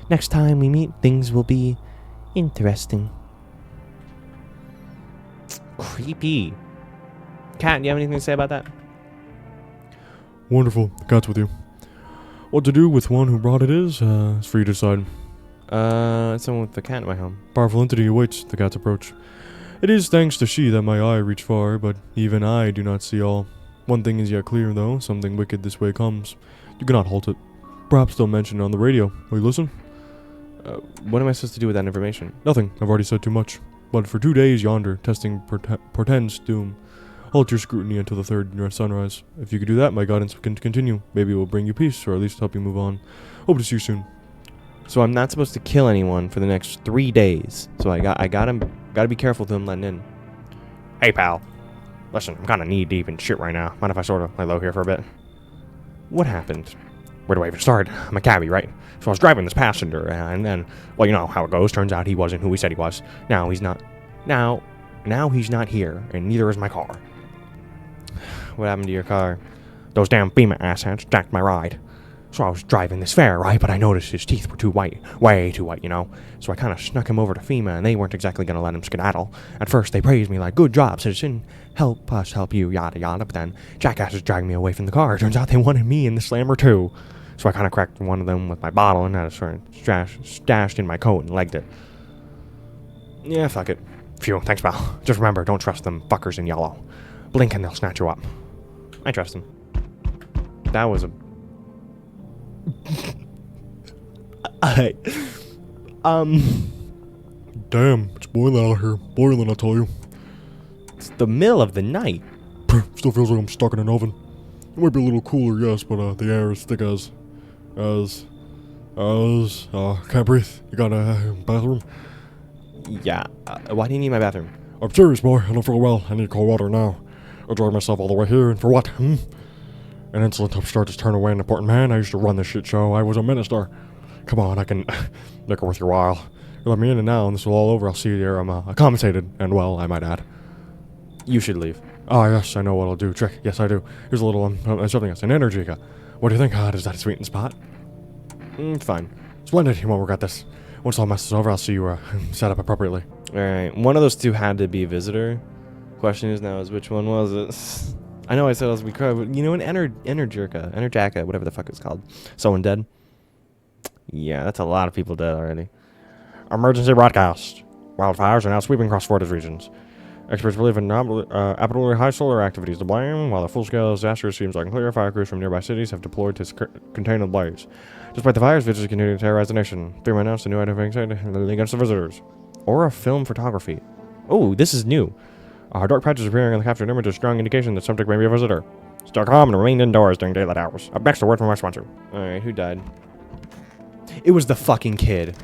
Next time we meet, things will be interesting. Creepy. Cat, do you have anything to say about that? Wonderful. The cat's with you. What to do with one who brought it is for you to decide. It's someone with the cat in my home. Powerful entity awaits the cat's approach. It is thanks to she that my eye reach far, but even I do not see all. One thing is yet clear, though. Something wicked this way comes. You cannot halt it. Perhaps they'll mention it on the radio. Will you listen? What am I supposed to do with that information? Nothing. I've already said too much. But for 2 days yonder, testing portends doom. Halt your scrutiny until the third sunrise. If you could do that, my guidance can continue. Maybe it will bring you peace, or at least help you move on. Hope to see you soon. So I'm not supposed to kill anyone for the next 3 days. So I gotta be careful with them letting in. Hey, pal. Listen, I'm kind of knee-deep in shit right now. Mind if I sort of lay low here for a bit? What happened? Where do I even start? I'm a cabbie, right? So I was driving this passenger, and then, well, you know how it goes. Turns out he wasn't who he said he was. Now he's not. Now he's not here, and neither is my car. What happened to your car? Those damn FEMA assholes jacked my ride. So I was driving this fare, right? But I noticed his teeth were too white. Way too white, you know? So I kind of snuck him over to FEMA, and they weren't exactly going to let him skedaddle. At first, they praised me like, good job, citizen. Help us help you, yada yada. But then, jackasses dragged me away from the car. Turns out they wanted me in the slammer, too. So I kind of cracked one of them with my bottle and had it sort of stashed in my coat and legged it. Yeah, fuck it. Phew, thanks, pal. Just remember, don't trust them fuckers in yellow. Blink and they'll snatch you up. I trust him. That was a... I... Damn, it's boiling out here. Boiling, I'll tell you. It's the middle of the night. Still feels like I'm stuck in an oven. It might be a little cooler, yes, but the air is thick as... can't breathe. You got a bathroom? Yeah. Why do you need my bathroom? I'm serious, boy. I don't feel well. I need cold water now. I drove myself all the way here, and for what? An insolent upstart has turned away an important man. I used to run this shit show. I was a minister. Come on, I can make it worth your while. You let me in and now, and this is all over. I'll see you there. I'm compensated, and well, I might add. You should leave. Ah, yes, I know what I'll do. Trick. Yes, I do. Here's a little something else. An energy. What do you think? Does that sweeten spot? Fine. Splendid. You won't regret this. Once all mess is over, I'll see you set up appropriately. Alright, one of those two had to be a visitor. Question is now which one was it? I know I said it was but you know, an Energica, whatever the fuck it's called. Someone dead? Yeah, that's a lot of people dead already. Emergency broadcast. Wildfires are now sweeping across Florida's regions. Experts believe in abnormally high solar activities to blame, while the full-scale disaster seems unclear. Fire crews from nearby cities have deployed to contain the blaze. Despite the fires, visitors continue to terrorize the nation. FEMA announced a new identifying site against the visitors. Aura film photography. Oh, this is new. Dark patches appearing on the captured image is strong indication that subject may be a visitor. Stay calm and remain indoors during daylight hours. Up next, a word from our sponsor. Alright, who died? It was the fucking kid.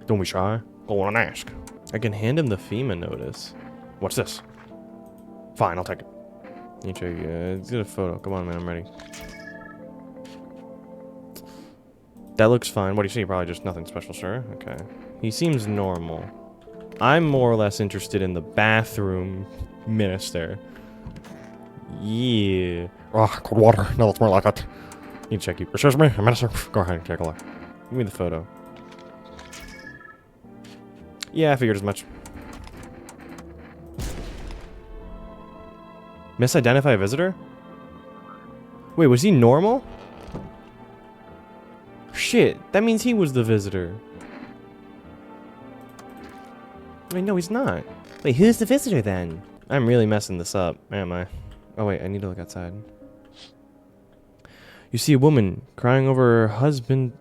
Don't be shy. Go on and ask. I can hand him the FEMA notice. What's this? Fine, I'll take it. You check, let's get a photo. Come on, man, I'm ready. That looks fine. What do you see? Probably just nothing special, sir. Okay. He seems normal. I'm more or less interested in the bathroom minister. Yeah. Cold water. No, it's more like it. You check you. Excuse me, minister. Go ahead and take a look. Give me the photo. Yeah, I figured as much. Misidentify a visitor? Wait, was he normal? Shit, that means he was the visitor. Wait, no, he's not. Wait, who's the visitor then? I'm really messing this up, am I? Oh wait, I need to look outside. You see a woman crying over her husband,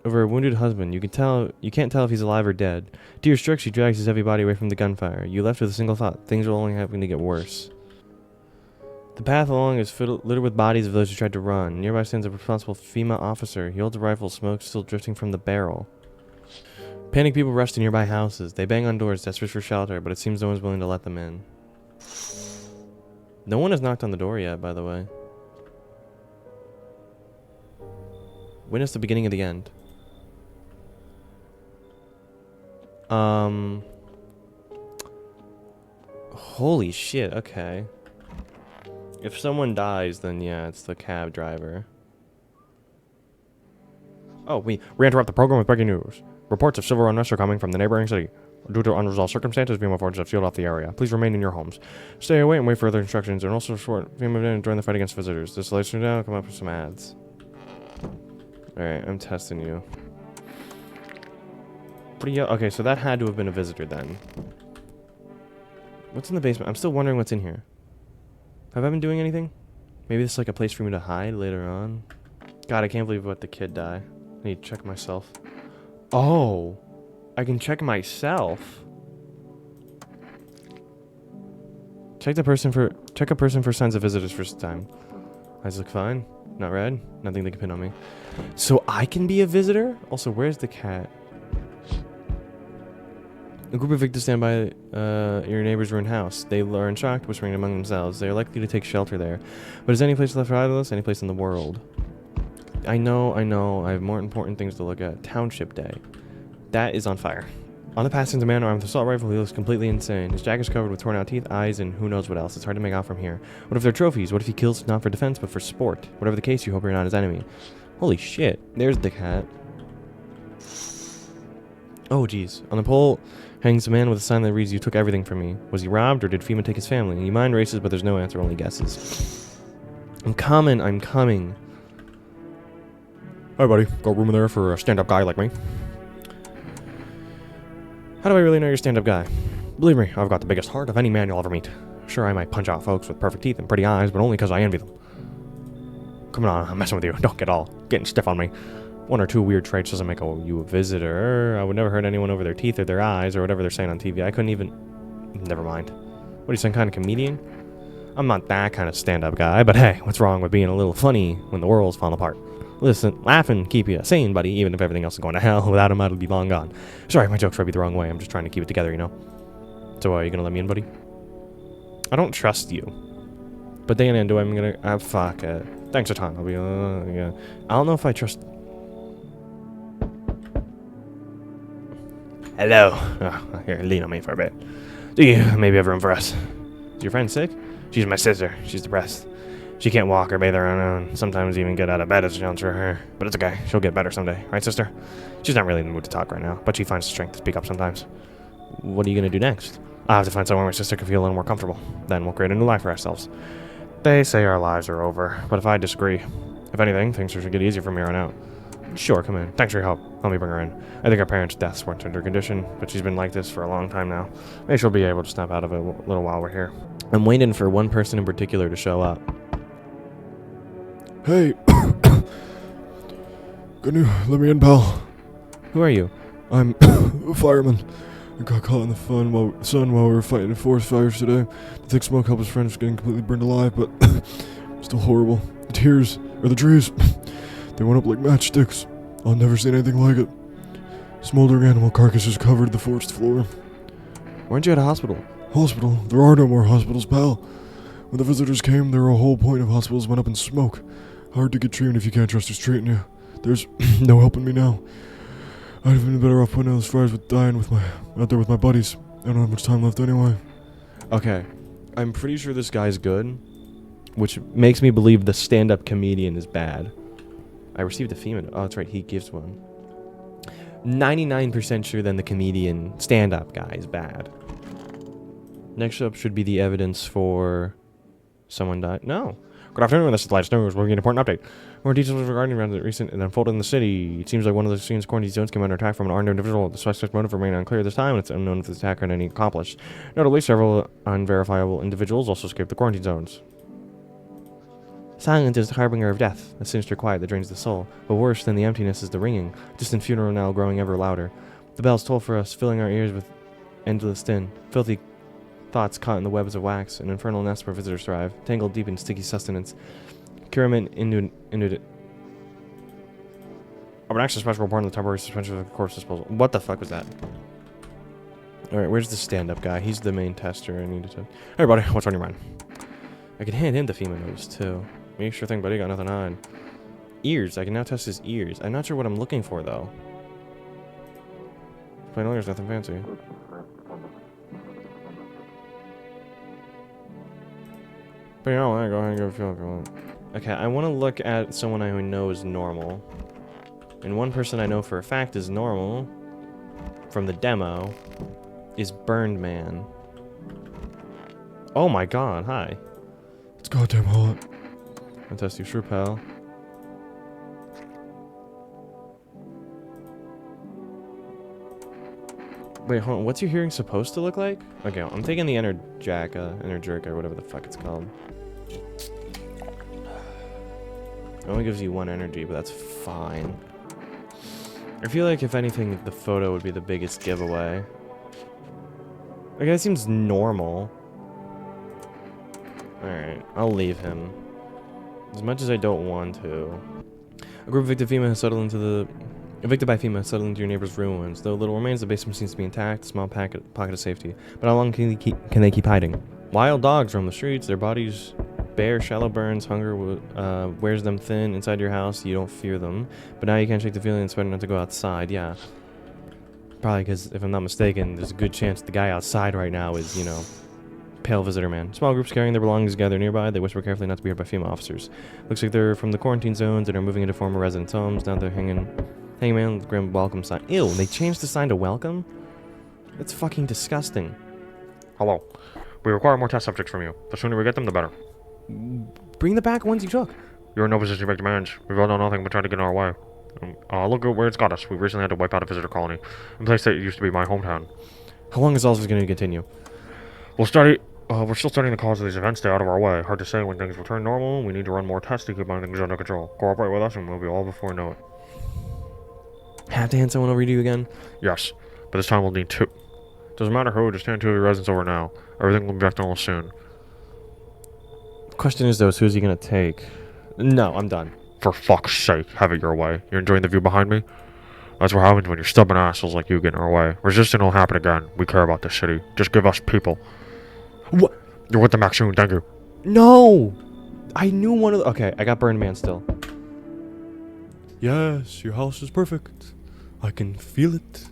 over a wounded husband. You can't tell if he's alive or dead. To your struck, she drags his heavy body away from the gunfire. You left with a single thought: things are only having to get worse. The path along is littered with bodies of those who tried to run. Nearby stands a responsible FEMA officer. He holds a rifle, smoke still drifting from the barrel. Panicked people rush to nearby houses. They bang on doors, desperate for shelter, but it seems no one's willing to let them in. No one has knocked on the door yet, by the way. Witness the beginning of the end. Holy shit, okay. If someone dies, then yeah, it's the cab driver. Oh, we interrupt the program with breaking news. Reports of civil unrest are coming from the neighboring city. Due to unresolved circumstances, FEMA forces have sealed off the area. Please remain in your homes. Stay away and wait for further instructions, and also support FEMA and join the fight against visitors. This later down, come up with some ads. Alright, I'm testing you. Okay, so that had to have been a visitor then. What's in the basement? I'm still wondering what's in here. Have I been doing anything? Maybe this is like a place for me to hide later on. God, I can't believe I let the kid die. I need to check myself. Oh, I can check myself. Check a person for signs of visitors first time. Eyes look fine. Not red. Nothing they can pin on me. So I can be a visitor? Also, where's the cat? A group of victims stand by your neighbor's ruined house. They are in shock, whispering among themselves. They are likely to take shelter there. But is any place left for idleness? Any place in the world? I know. I have more important things to look at. Township Day. That is on fire. On the path stands a man armed with an assault rifle. He looks completely insane. His jacket is covered with torn out teeth, eyes, and who knows what else. It's hard to make out from here. What if they're trophies? What if he kills not for defense, but for sport? Whatever the case, you hope you're not his enemy. Holy shit. There's the cat. Oh, jeez. On the pole hangs a man with a sign that reads, "You took everything from me." Was he robbed, or did FEMA take his family? Your mind races, but there's no answer, only guesses. I'm coming. Hi, buddy. Got room in there for a stand-up guy like me? How do I really know you're a stand-up guy? Believe me, I've got the biggest heart of any man you'll ever meet. Sure, I might punch out folks with perfect teeth and pretty eyes, but only because I envy them. Come on, I'm messing with you. Don't get all getting stiff on me. One or two weird traits doesn't make you a visitor. I would never hurt anyone over their teeth or their eyes or whatever they're saying on TV. I couldn't even... Never mind. What are you, some kind of comedian? I'm not that kind of stand-up guy, but hey, what's wrong with being a little funny when the world's falling apart? Listen, laugh and keep you sane, buddy, even if everything else is going to hell. Without him, I'd be long gone. Sorry, my jokes rubbed you the wrong way. I'm just trying to keep it together, you know? So, are you gonna let me in, buddy? I don't trust you. But then again, I'm gonna... fuck it. Thanks a ton. I'll be... yeah. I don't know if I trust... Hello. Oh, here, lean on me for a bit. Do you maybe have room for us? Is your friend sick? She's my sister. She's depressed. She can't walk or bathe her own. Sometimes even get out of bed is a challenge for her. But it's okay. She'll get better someday. Right, sister? She's not really in the mood to talk right now, but she finds the strength to speak up sometimes. What are you gonna do next? I'll have to find somewhere my sister can feel a little more comfortable. Then we'll create a new life for ourselves. They say our lives are over, but if I disagree. If anything, things should get easier from here on out. Sure, come in. Thanks for your help. Let me bring her in. I think our parents' deaths weren't under condition, but she's been like this for a long time now. Maybe she'll be able to snap out of it a little while we're here. I'm waiting for one person in particular to show up. Hey, can you let me in, pal? Who are you? I'm a fireman. I got caught in the sun while we were fighting forest fires today. The thick smoke helped his friends from getting completely burned alive, but still horrible. The trees, they went up like matchsticks. I'll never see anything like it. Smoldering animal carcasses covered the forest floor. Weren't you at a hospital? Hospital? There are no more hospitals, pal. When the visitors came, their whole point of hospitals went up in smoke. Hard to get treatment if you can't trust who's treating you. There's no helping me now. I'd have been better off putting out those fires with dying out there with my buddies. I don't have much time left anyway. Okay. I'm pretty sure this guy's good, which makes me believe the stand-up comedian is bad. I received a female. Oh, that's right. He gives one. 99% sure then the comedian stand-up guy is bad. Next up should be the evidence for someone died. No. Good afternoon, this is the latest news. We're getting an important update. More details regarding the recent and unfolded in the city. It seems like one of the scene's quarantine zones came under attack from an armed individual. The suspect's motive remained unclear this time, and it's unknown if the attack had any accomplished. Notably, several unverifiable individuals also escaped the quarantine zones. Silence is the harbinger of death, a sinister quiet that drains the soul. But worse than the emptiness is the ringing, distant funeral knell growing ever louder. The bells toll for us, filling our ears with endless din. Filthy thoughts caught in the webs of wax, an infernal nest where visitors thrive, tangled deep in sticky sustenance. Curament into I've been actually special report on the temporary suspension of the corpse disposal. What the fuck was that? Alright, where's the stand-up guy? He's the main tester. I need to... Hey, buddy, what's on your mind? I can hand him the FEMA notice, too. Me, sure thing, buddy. Got nothing on. Ears. I can now test his ears. I'm not sure what I'm looking for, though. Plain old ears, nothing fancy. But you know what? Go ahead and give a feel if you want. Okay, I want to look at someone I know is normal. And one person I know for a fact is normal from the demo is Burned Man. Oh my god, hi. It's goddamn hot. I'll test you, sure, pal. Wait, hold on. What's your hearing supposed to look like? Okay, I'm taking the Energica, or whatever the fuck it's called. It only gives you 1 energy, but that's fine. I feel like, if anything, the photo would be the biggest giveaway. Okay, that seems normal. Alright, I'll leave him. As much as I don't want to. A group of evicted by FEMA has settled into your neighbor's ruins. Though little remains, the basement seems to be intact, a small pocket of safety. But how long can they keep hiding? Wild dogs roam the streets, their bodies bare, shallow burns, hunger wears them thin. Inside your house, you don't fear them. But now you can't shake the feeling it's better not to go outside, yeah. Probably because, if I'm not mistaken, there's a good chance the guy outside right now is, you know, Pale Visitor Man. Small groups carrying their belongings gather nearby. They whisper carefully not to be heard by FEMA officers. Looks like they're from the quarantine zones and are moving into former residents' homes. Now they're hanging around with the grim welcome sign. Ew, they changed the sign to welcome? That's fucking disgusting. Hello. We require more test subjects from you. The sooner we get them, the better. Bring the back ones you took. You're in no position to make demands. We've all done nothing but try to get in our way. Look at where it's got us. We recently had to wipe out a visitor colony, a place that used to be my hometown. How long is all this going to continue? We're still studying the cause of these events. Stay out of our way. Hard to say when things return normal. We need to run more tests to keep things under control. Cooperate with us, and we'll be all before we know it. Have to hand someone over to you again? Yes, but this time we'll need 2. Doesn't matter who. Just hand 2 of your residents over now. Everything will be back to normal soon. Question is, though, who's he going to take? No, I'm done. For fuck's sake, have it your way. You're enjoying the view behind me? That's what happens when you're stubborn assholes like you get in our way. Resisting will happen again. We care about this city. Just give us people. What? You're with the Max soon, thank you. No! I knew one of the... Okay, I got Burned Man still. Yes, your house is perfect. I can feel it.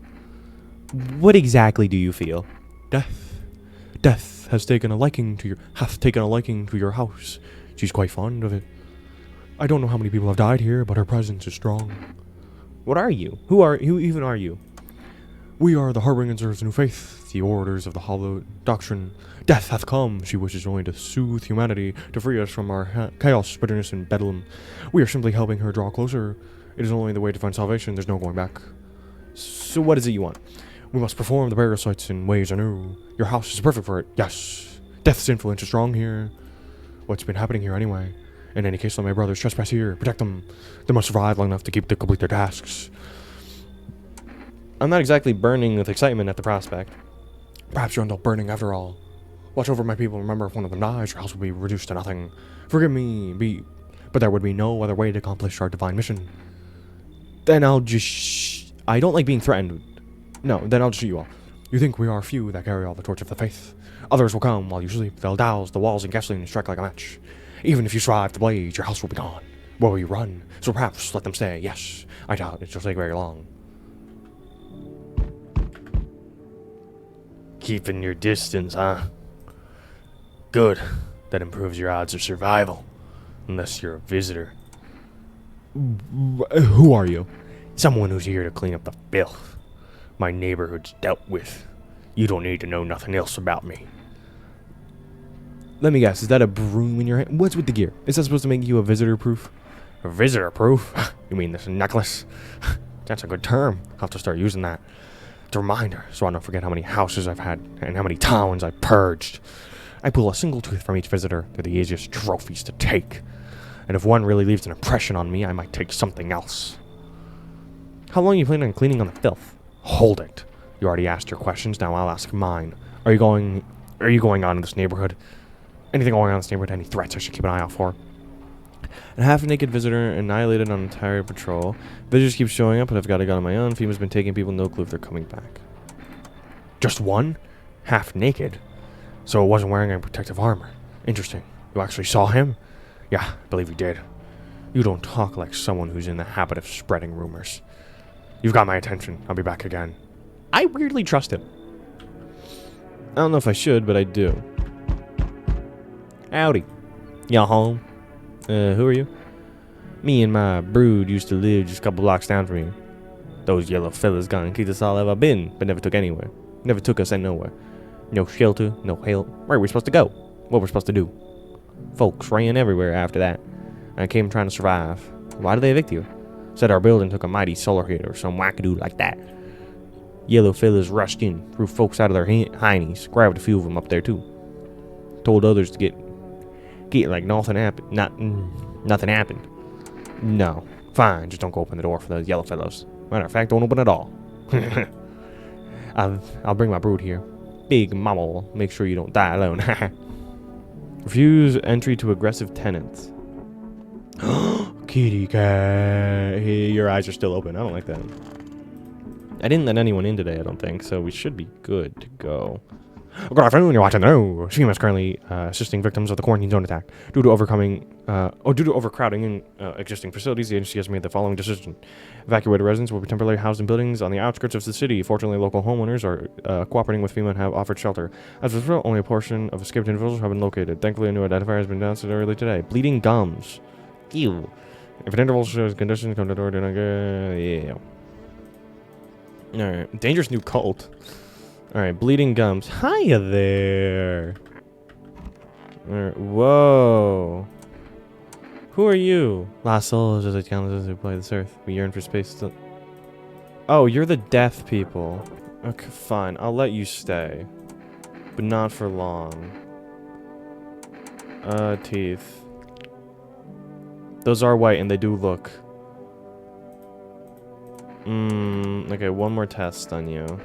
What exactly do you feel? Death. Death hath taken a liking to your house. She's quite fond of it. I don't know how many people have died here, but her presence is strong. What are you? Who even are you? We are the harbingers of new faith, the orders of the hollow doctrine. Death hath come. She wishes only to soothe humanity, to free us from our chaos, bitterness, and bedlam. We are simply helping her draw closer. It is only the way to find salvation. There's no going back. So what is it you want? We must perform the burial sites in ways anew. Your house is perfect for it. Yes. Death's influence is strong here. What's been happening here anyway? In any case, let my brothers trespass here. Protect them. They must survive long enough to complete their tasks. I'm not exactly burning with excitement at the prospect. Perhaps you'll end up burning after all. Watch over my people. Remember, if one of them dies, your house will be reduced to nothing. Forgive me, but there would be no other way to accomplish our divine mission. Then I'll just... I don't like being threatened. No, then I'll just shoot you all. You think we are few that carry all the torch of the faith? Others will come while you sleep. They'll douse the walls in gasoline and strike like a match. Even if you survive the blaze, your house will be gone. Where will you run? So perhaps let them stay. Yes, I doubt it shall take very long. Keeping your distance, huh? Good. That improves your odds of survival. Unless you're a visitor. Who are you? Someone who's here to clean up the filth my neighborhood's dealt with. You don't need to know nothing else about me. Let me guess, is that a broom in your hand? What's with the gear? Is that supposed to make you a visitor-proof? A visitor-proof? You mean this necklace? That's a good term. I'll have to start using that. It's a reminder, so I don't forget how many houses I've had and how many towns I've purged. I pull a single tooth from each visitor. They're the easiest trophies to take. And if one really leaves an impression on me, I might take something else. How long are you planning on cleaning on the filth? Hold it. You already asked your questions, now I'll ask mine. Are you going on in this neighborhood? Anything going on in this neighborhood? Any threats I should keep an eye out for? A half-naked visitor annihilated on entire patrol. Visitors keep showing up, but I've got a gun on my own. FEMA's been taking people, no clue if they're coming back. Just one? Half naked? So it wasn't wearing any protective armor. Interesting. You actually saw him? Yeah, I believe you did. You don't talk like someone who's in the habit of spreading rumors. You've got my attention. I'll be back again. I weirdly trust him. I don't know if I should, but I do. Howdy. Y'all home? Who are you? Me and my brood used to live just a couple blocks down from here. Those yellow fellas gone and kicked us all ever been, but never took anywhere. Never took us nowhere. No shelter, no help. Where are we supposed to go? What we're supposed to do? Folks ran everywhere after that. I came trying to survive. Why did they evict you? Said our building took a mighty solar hit or some wackadoo like that. Yellow fellas rushed in, threw folks out of their heinies, grabbed a few of them up there too. Told others to get like nothing happened. Nothing happened. No. Fine, just don't go open the door for those yellow fellows. Matter of fact, don't open it all. I'll bring my brood here. Big mama will make sure you don't die alone. Refuse entry to aggressive tenants. Kitty cat. Hey, your eyes are still open. I don't like that. I didn't let anyone in today, I don't think, so we should be good to go. Good afternoon, you're watching the news. FEMA is currently assisting victims of the quarantine zone attack. Due to overcrowding in existing facilities, the agency has made the following decision. Evacuated residents will be temporarily housed in buildings on the outskirts of the city. Fortunately, local homeowners are cooperating with FEMA and have offered shelter. As a result, only a portion of escaped individuals have been located. Thankfully, a new identifier has been announced early today. Bleeding gums. Ew. If an interval shows conditions, come to the door, do not go. Yeah. Alright. Dangerous new cult. Alright, bleeding gums. Hiya there. Alright, whoa. Who are you? Lost souls, as it counts as who play this earth. We yearn for space to... Oh, you're the death people. Okay, fine. I'll let you stay. But not for long. Teeth. Those are white and they do look. Okay, one more test on you.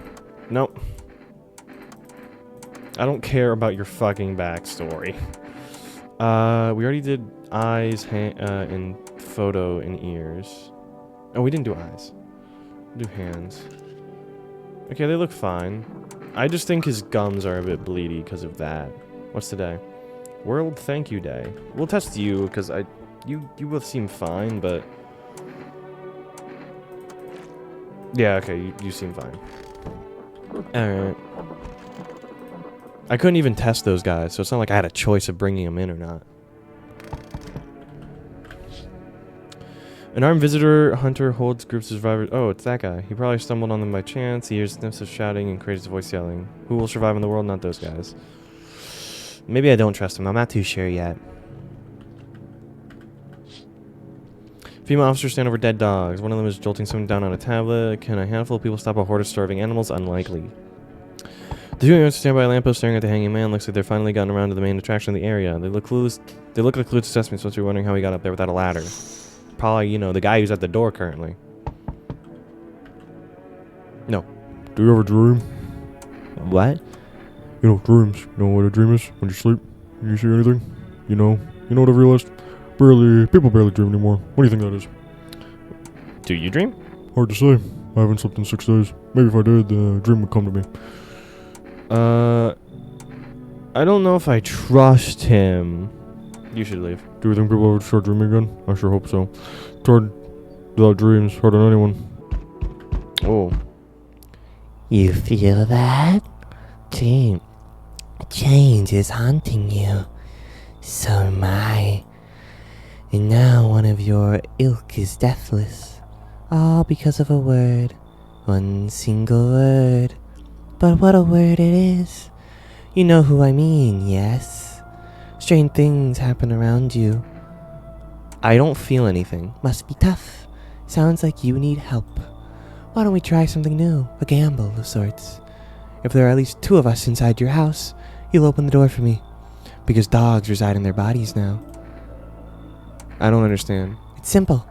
Nope. I don't care about your fucking backstory. We already did eyes, and photo and ears. Oh, we didn't do eyes. We'll do hands. Okay, they look fine. I just think his gums are a bit bleedy because of that. What's today? World Thank You Day. We'll test you because you both seem fine, but yeah, okay, you seem fine. Alright. I couldn't even test those guys, so it's not like I had a choice of bringing them in or not. An armed visitor hunter holds groups of survivors. Oh, it's that guy. He probably stumbled on them by chance. He hears sniffs of shouting and creates a voice yelling. Who will survive in the world? Not those guys. Maybe I don't trust him. I'm not too sure yet. Female officers stand over dead dogs. One of them is jolting someone down on a tablet. Can a handful of people stop a horde of starving animals? Unlikely. The two women stand by a lamppost staring at the hanging man. Looks like they've finally gotten around to the main attraction of the area. They look clueless. They look like clueless assessments, supposed to be wondering how he got up there without a ladder. Probably, you know, the guy who's at the door currently. No. Do you ever dream? What? You know, dreams. You know what a dream is when you sleep? You see anything? You know what I've realized? People barely dream anymore. What do you think that is? Do you dream? Hard to say. I haven't slept in 6 days. Maybe if I did, the dream would come to me. I don't know if I trust him. You should leave. Do you think people would start dreaming again? I sure hope so. It's hard without dreams. Hard on anyone. Oh. You feel that? Change is haunting you. So am I. And now one of your ilk is deathless. All because of a word. One single word. But what a word it is. You know who I mean, yes? Strange things happen around you. I don't feel anything. Must be tough. Sounds like you need help. Why don't we try something new? A gamble of sorts. If there are at least 2 of us inside your house, you'll open the door for me. Because dogs reside in their bodies now. I don't understand. It's simple.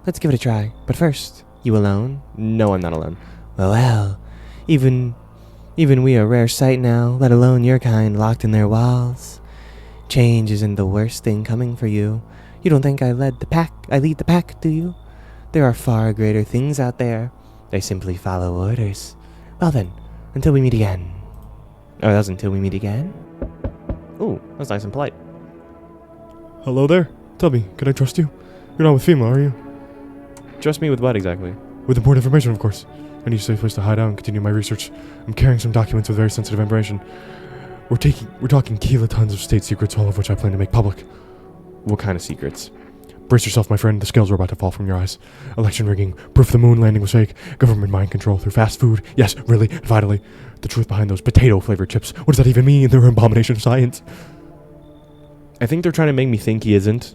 Let's give it a try. But first, you alone? No, I'm not alone. Well, even we are a rare sight now, let alone your kind locked in their walls. Change isn't the worst thing coming for you. You don't think I lead the pack, do you? There are far greater things out there. They simply follow orders. Well then, until we meet again. Oh, that's until we meet again? Ooh, that's nice and polite. Hello there. Tell me, can I trust you? You're not with FEMA, are you? Trust me with what exactly? With important information, of course. I need a safe place to hide out and continue my research. I'm carrying some documents with very sensitive information. We're talking kilotons of state secrets, all of which I plan to make public. What kind of secrets? Brace yourself, my friend. The scales are about to fall from your eyes. Election rigging, proof the moon landing was fake, government mind control through fast food. Yes, really, and vitally, the truth behind those potato-flavored chips. What does that even mean? They're an abomination of science. I think they're trying to make me think he isn't,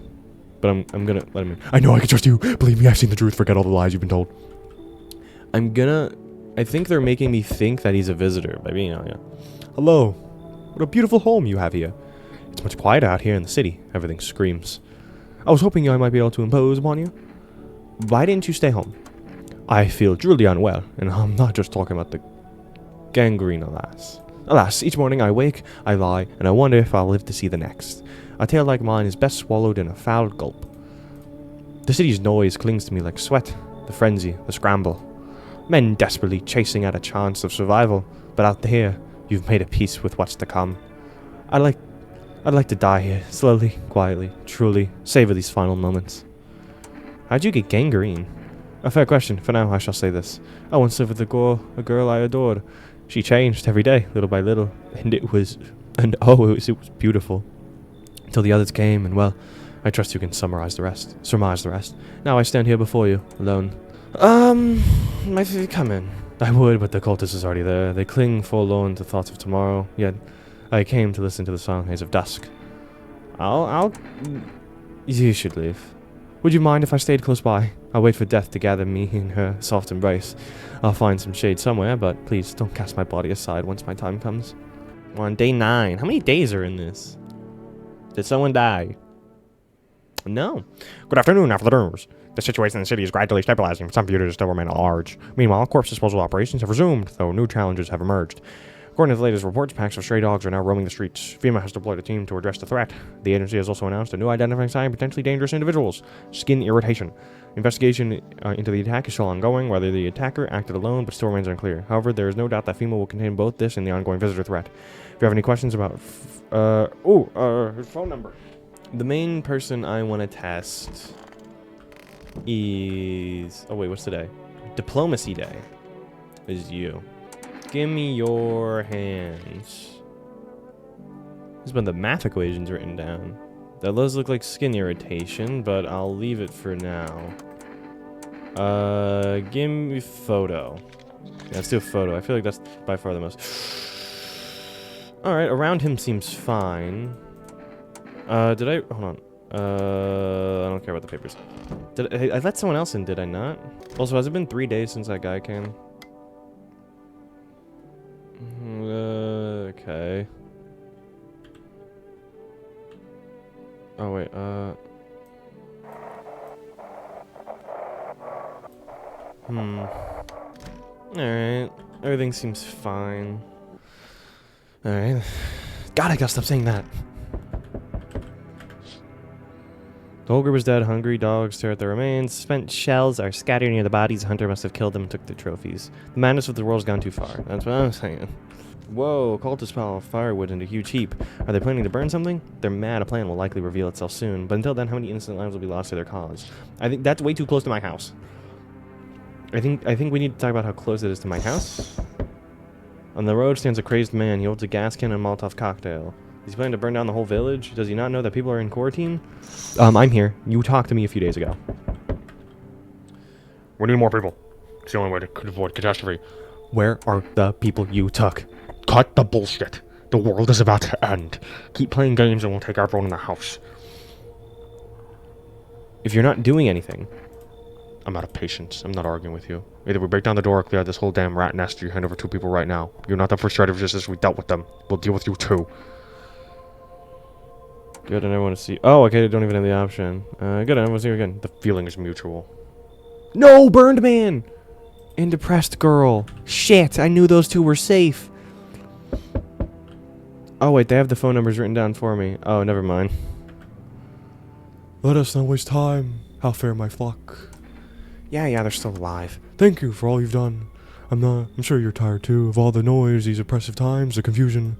but I'm gonna let him in. I know I can trust you. Believe me, I've seen the truth. Forget all the lies you've been told. I think they're making me think that he's a visitor by being out here. Hello. What a beautiful home you have here. It's much quieter out here in the city. Everything screams. I was hoping I might be able to impose upon you. Why didn't you stay home? I feel truly unwell, and I'm not just talking about the gangrene, alas. Alas, each morning I wake, I lie, and I wonder if I'll live to see the next. A tale like mine is best swallowed in a foul gulp. The city's noise clings to me like sweat, the frenzy, the scramble. Men desperately chasing at a chance of survival, but out here, you've made a peace with what's to come. I'd like to die here, slowly, quietly, truly, savor these final moments. How'd you get gangrene? A fair question. For now, I shall say this. I once lived with a girl I adored. She changed every day, little by little, and it was beautiful. Until the others came, and well, I trust you can surmise the rest. Now I stand here before you, alone. Come in. I would, but the cultist is already there. They cling forlorn to thoughts of tomorrow, yet I came to listen to the song haze of dusk. You should leave. Would you mind if I stayed close by? I'll wait for death to gather me in her soft embrace. I'll find some shade somewhere, but please don't cast my body aside once my time comes. We're on day 9. How many days are in this? Did someone die? No. Good afternoon, Outlanders. The situation in the city is gradually stabilizing, but some fugitives still remain at large. Meanwhile, corpse disposal operations have resumed, though new challenges have emerged. According to the latest reports, packs of stray dogs are now roaming the streets. FEMA has deployed a team to address the threat. The agency has also announced a new identifying sign of potentially dangerous individuals: skin irritation. Investigation into the attack is still ongoing, whether the attacker acted alone, but still remains unclear. However, there is no doubt that FEMA will contain both this and the ongoing visitor threat. If you have any questions about... his phone number. The main person I want to test is... Oh, wait, what's today? Diplomacy Day is you. Give me your hands. There's been the math equations written down. That does look like skin irritation, but I'll leave it for now. Give me photo. Yeah, let's do a photo. I feel like that's by far the most... Alright, around him seems fine. Did I... Hold on. I don't care about the papers. Did I let someone else in, did I not? Also, has it been 3 days since that guy came? Okay. Oh, wait, Alright. Everything seems fine. Alright. God, I gotta stop saying that. The whole group is dead. Hungry dogs stare at the remains. Spent shells are scattered near the bodies. Hunter must have killed them and took the trophies. The madness of the world's gone too far. That's what I'm saying. Whoa, cultists pile firewood into a huge heap. Are they planning to burn something? Their mad plan will likely reveal itself soon. But until then, how many innocent lives will be lost to their cause? I think that's way too close to my house. I think we need to talk about how close it is to my house. On the road stands a crazed man. He holds a gas can and a Molotov cocktail. Is he planning to burn down the whole village? Does he not know that people are in quarantine? I'm here. You talked to me a few days ago. We need more people. It's the only way to avoid catastrophe. Where are the people you took? Cut the bullshit. The world is about to end. Keep playing games and we'll take everyone in the house. If you're not doing anything... I'm out of patience. I'm not arguing with you. Either we break down the door or clear out this whole damn rat nest, or you hand over 2 people right now. You're not the first threat of resistance. We dealt with them. We'll deal with you too. Good, I never want to see... Oh, okay, I don't even have the option. Good, I never want to see you again. The feeling is mutual. No, burned man! And depressed girl. Shit, I knew those 2 were safe. Oh, wait, they have the phone numbers written down for me. Oh, never mind. Let us not waste time. How fare my flock? Yeah, they're still alive. Thank you for all you've done. I'm sure you're tired too of all the noise, these oppressive times, the confusion.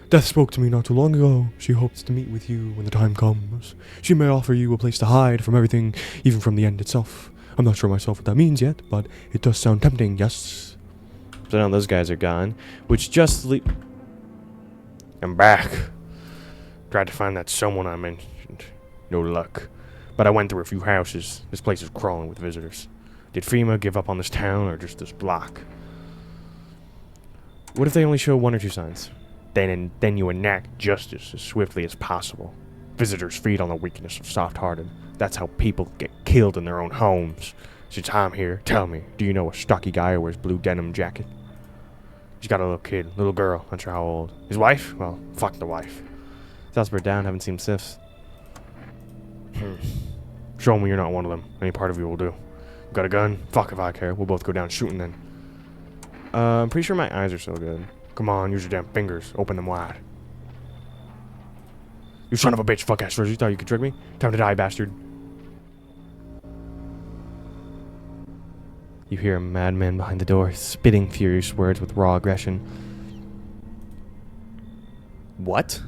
Death spoke to me not too long ago. She hopes to meet with you when the time comes. She may offer you a place to hide from everything, even from the end itself. I'm not sure myself what that means yet, but it does sound tempting, yes? So now those guys are gone, which just I'm back. Tried to find that someone I mentioned. No luck. But I went through a few houses. This place is crawling with visitors. Did FEMA give up on this town or just this block? What if they only show 1 or 2 signs? Then you enact justice as swiftly as possible. Visitors feed on the weakness of soft-hearted. That's how people get killed in their own homes. Since I'm here, tell me, do you know a stocky guy who wears blue denim jacket? He's got a little kid, little girl, not sure how old. His wife? Well, fuck the wife. Southborough down, haven't seen Sifs. Show me you're not one of them. Any part of you will do. Got a gun? Fuck if I care. We'll both go down shooting then. I'm pretty sure my eyes are still good. Come on, use your damn fingers. Open them wide. You son of a bitch, fuck-ass Rizzy. You thought you could trick me? Time to die, bastard. You hear a madman behind the door, spitting furious words with raw aggression. What?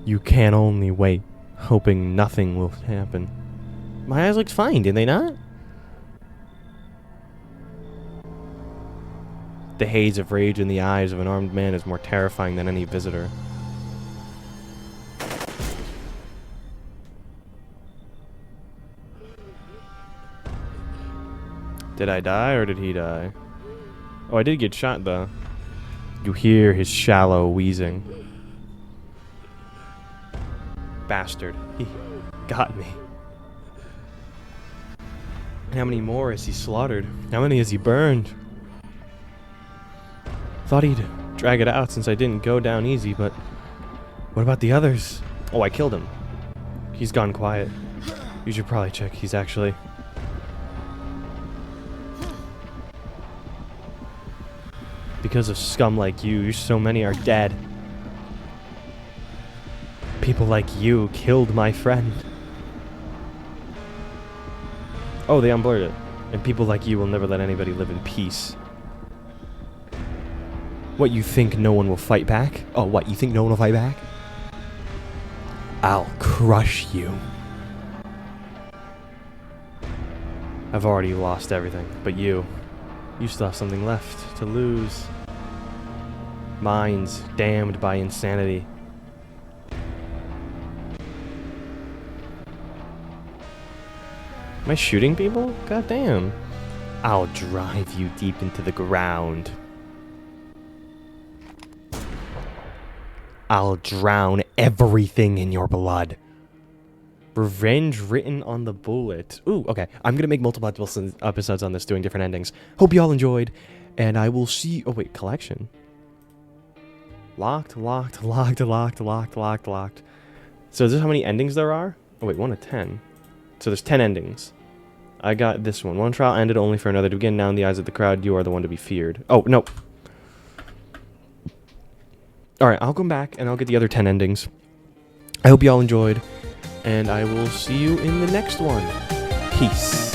You can only wait, hoping nothing will happen. My eyes looked fine, did they not? The haze of rage in the eyes of an armed man is more terrifying than any visitor. Did I die or did he die? Oh, I did get shot though. You hear his shallow wheezing. bastard. He got me. And how many more has he slaughtered? How many has he burned? Thought he'd drag it out since I didn't go down easy, but what about the others? Oh, I killed him. He's gone quiet. You should probably check. He's actually... Because of scum like you, so many are dead. People like you killed my friend. Oh, they unblurred it. And people like you will never let anybody live in peace. What, you think no one will fight back? Oh, what, you think no one will fight back? I'll crush you. I've already lost everything, but you still have something left to lose. Minds damned by insanity. Am I shooting people? God damn. I'll drive you deep into the ground. I'll drown everything in your blood. Revenge written on the bullet. Ooh, okay. I'm gonna make multiple episodes on this doing different endings. Hope you all enjoyed, and I will see... Oh, wait, collection. Locked, locked, locked, locked, locked, locked, locked. So is this how many endings there are? Oh, wait, 1 of 10. So there's 10 endings. I got this one. One trial ended only for another to begin. Now in the eyes of the crowd, you are the one to be feared. Oh, no. Alright, I'll come back and I'll get the other 10 endings. I hope you all enjoyed, and I will see you in the next one. Peace.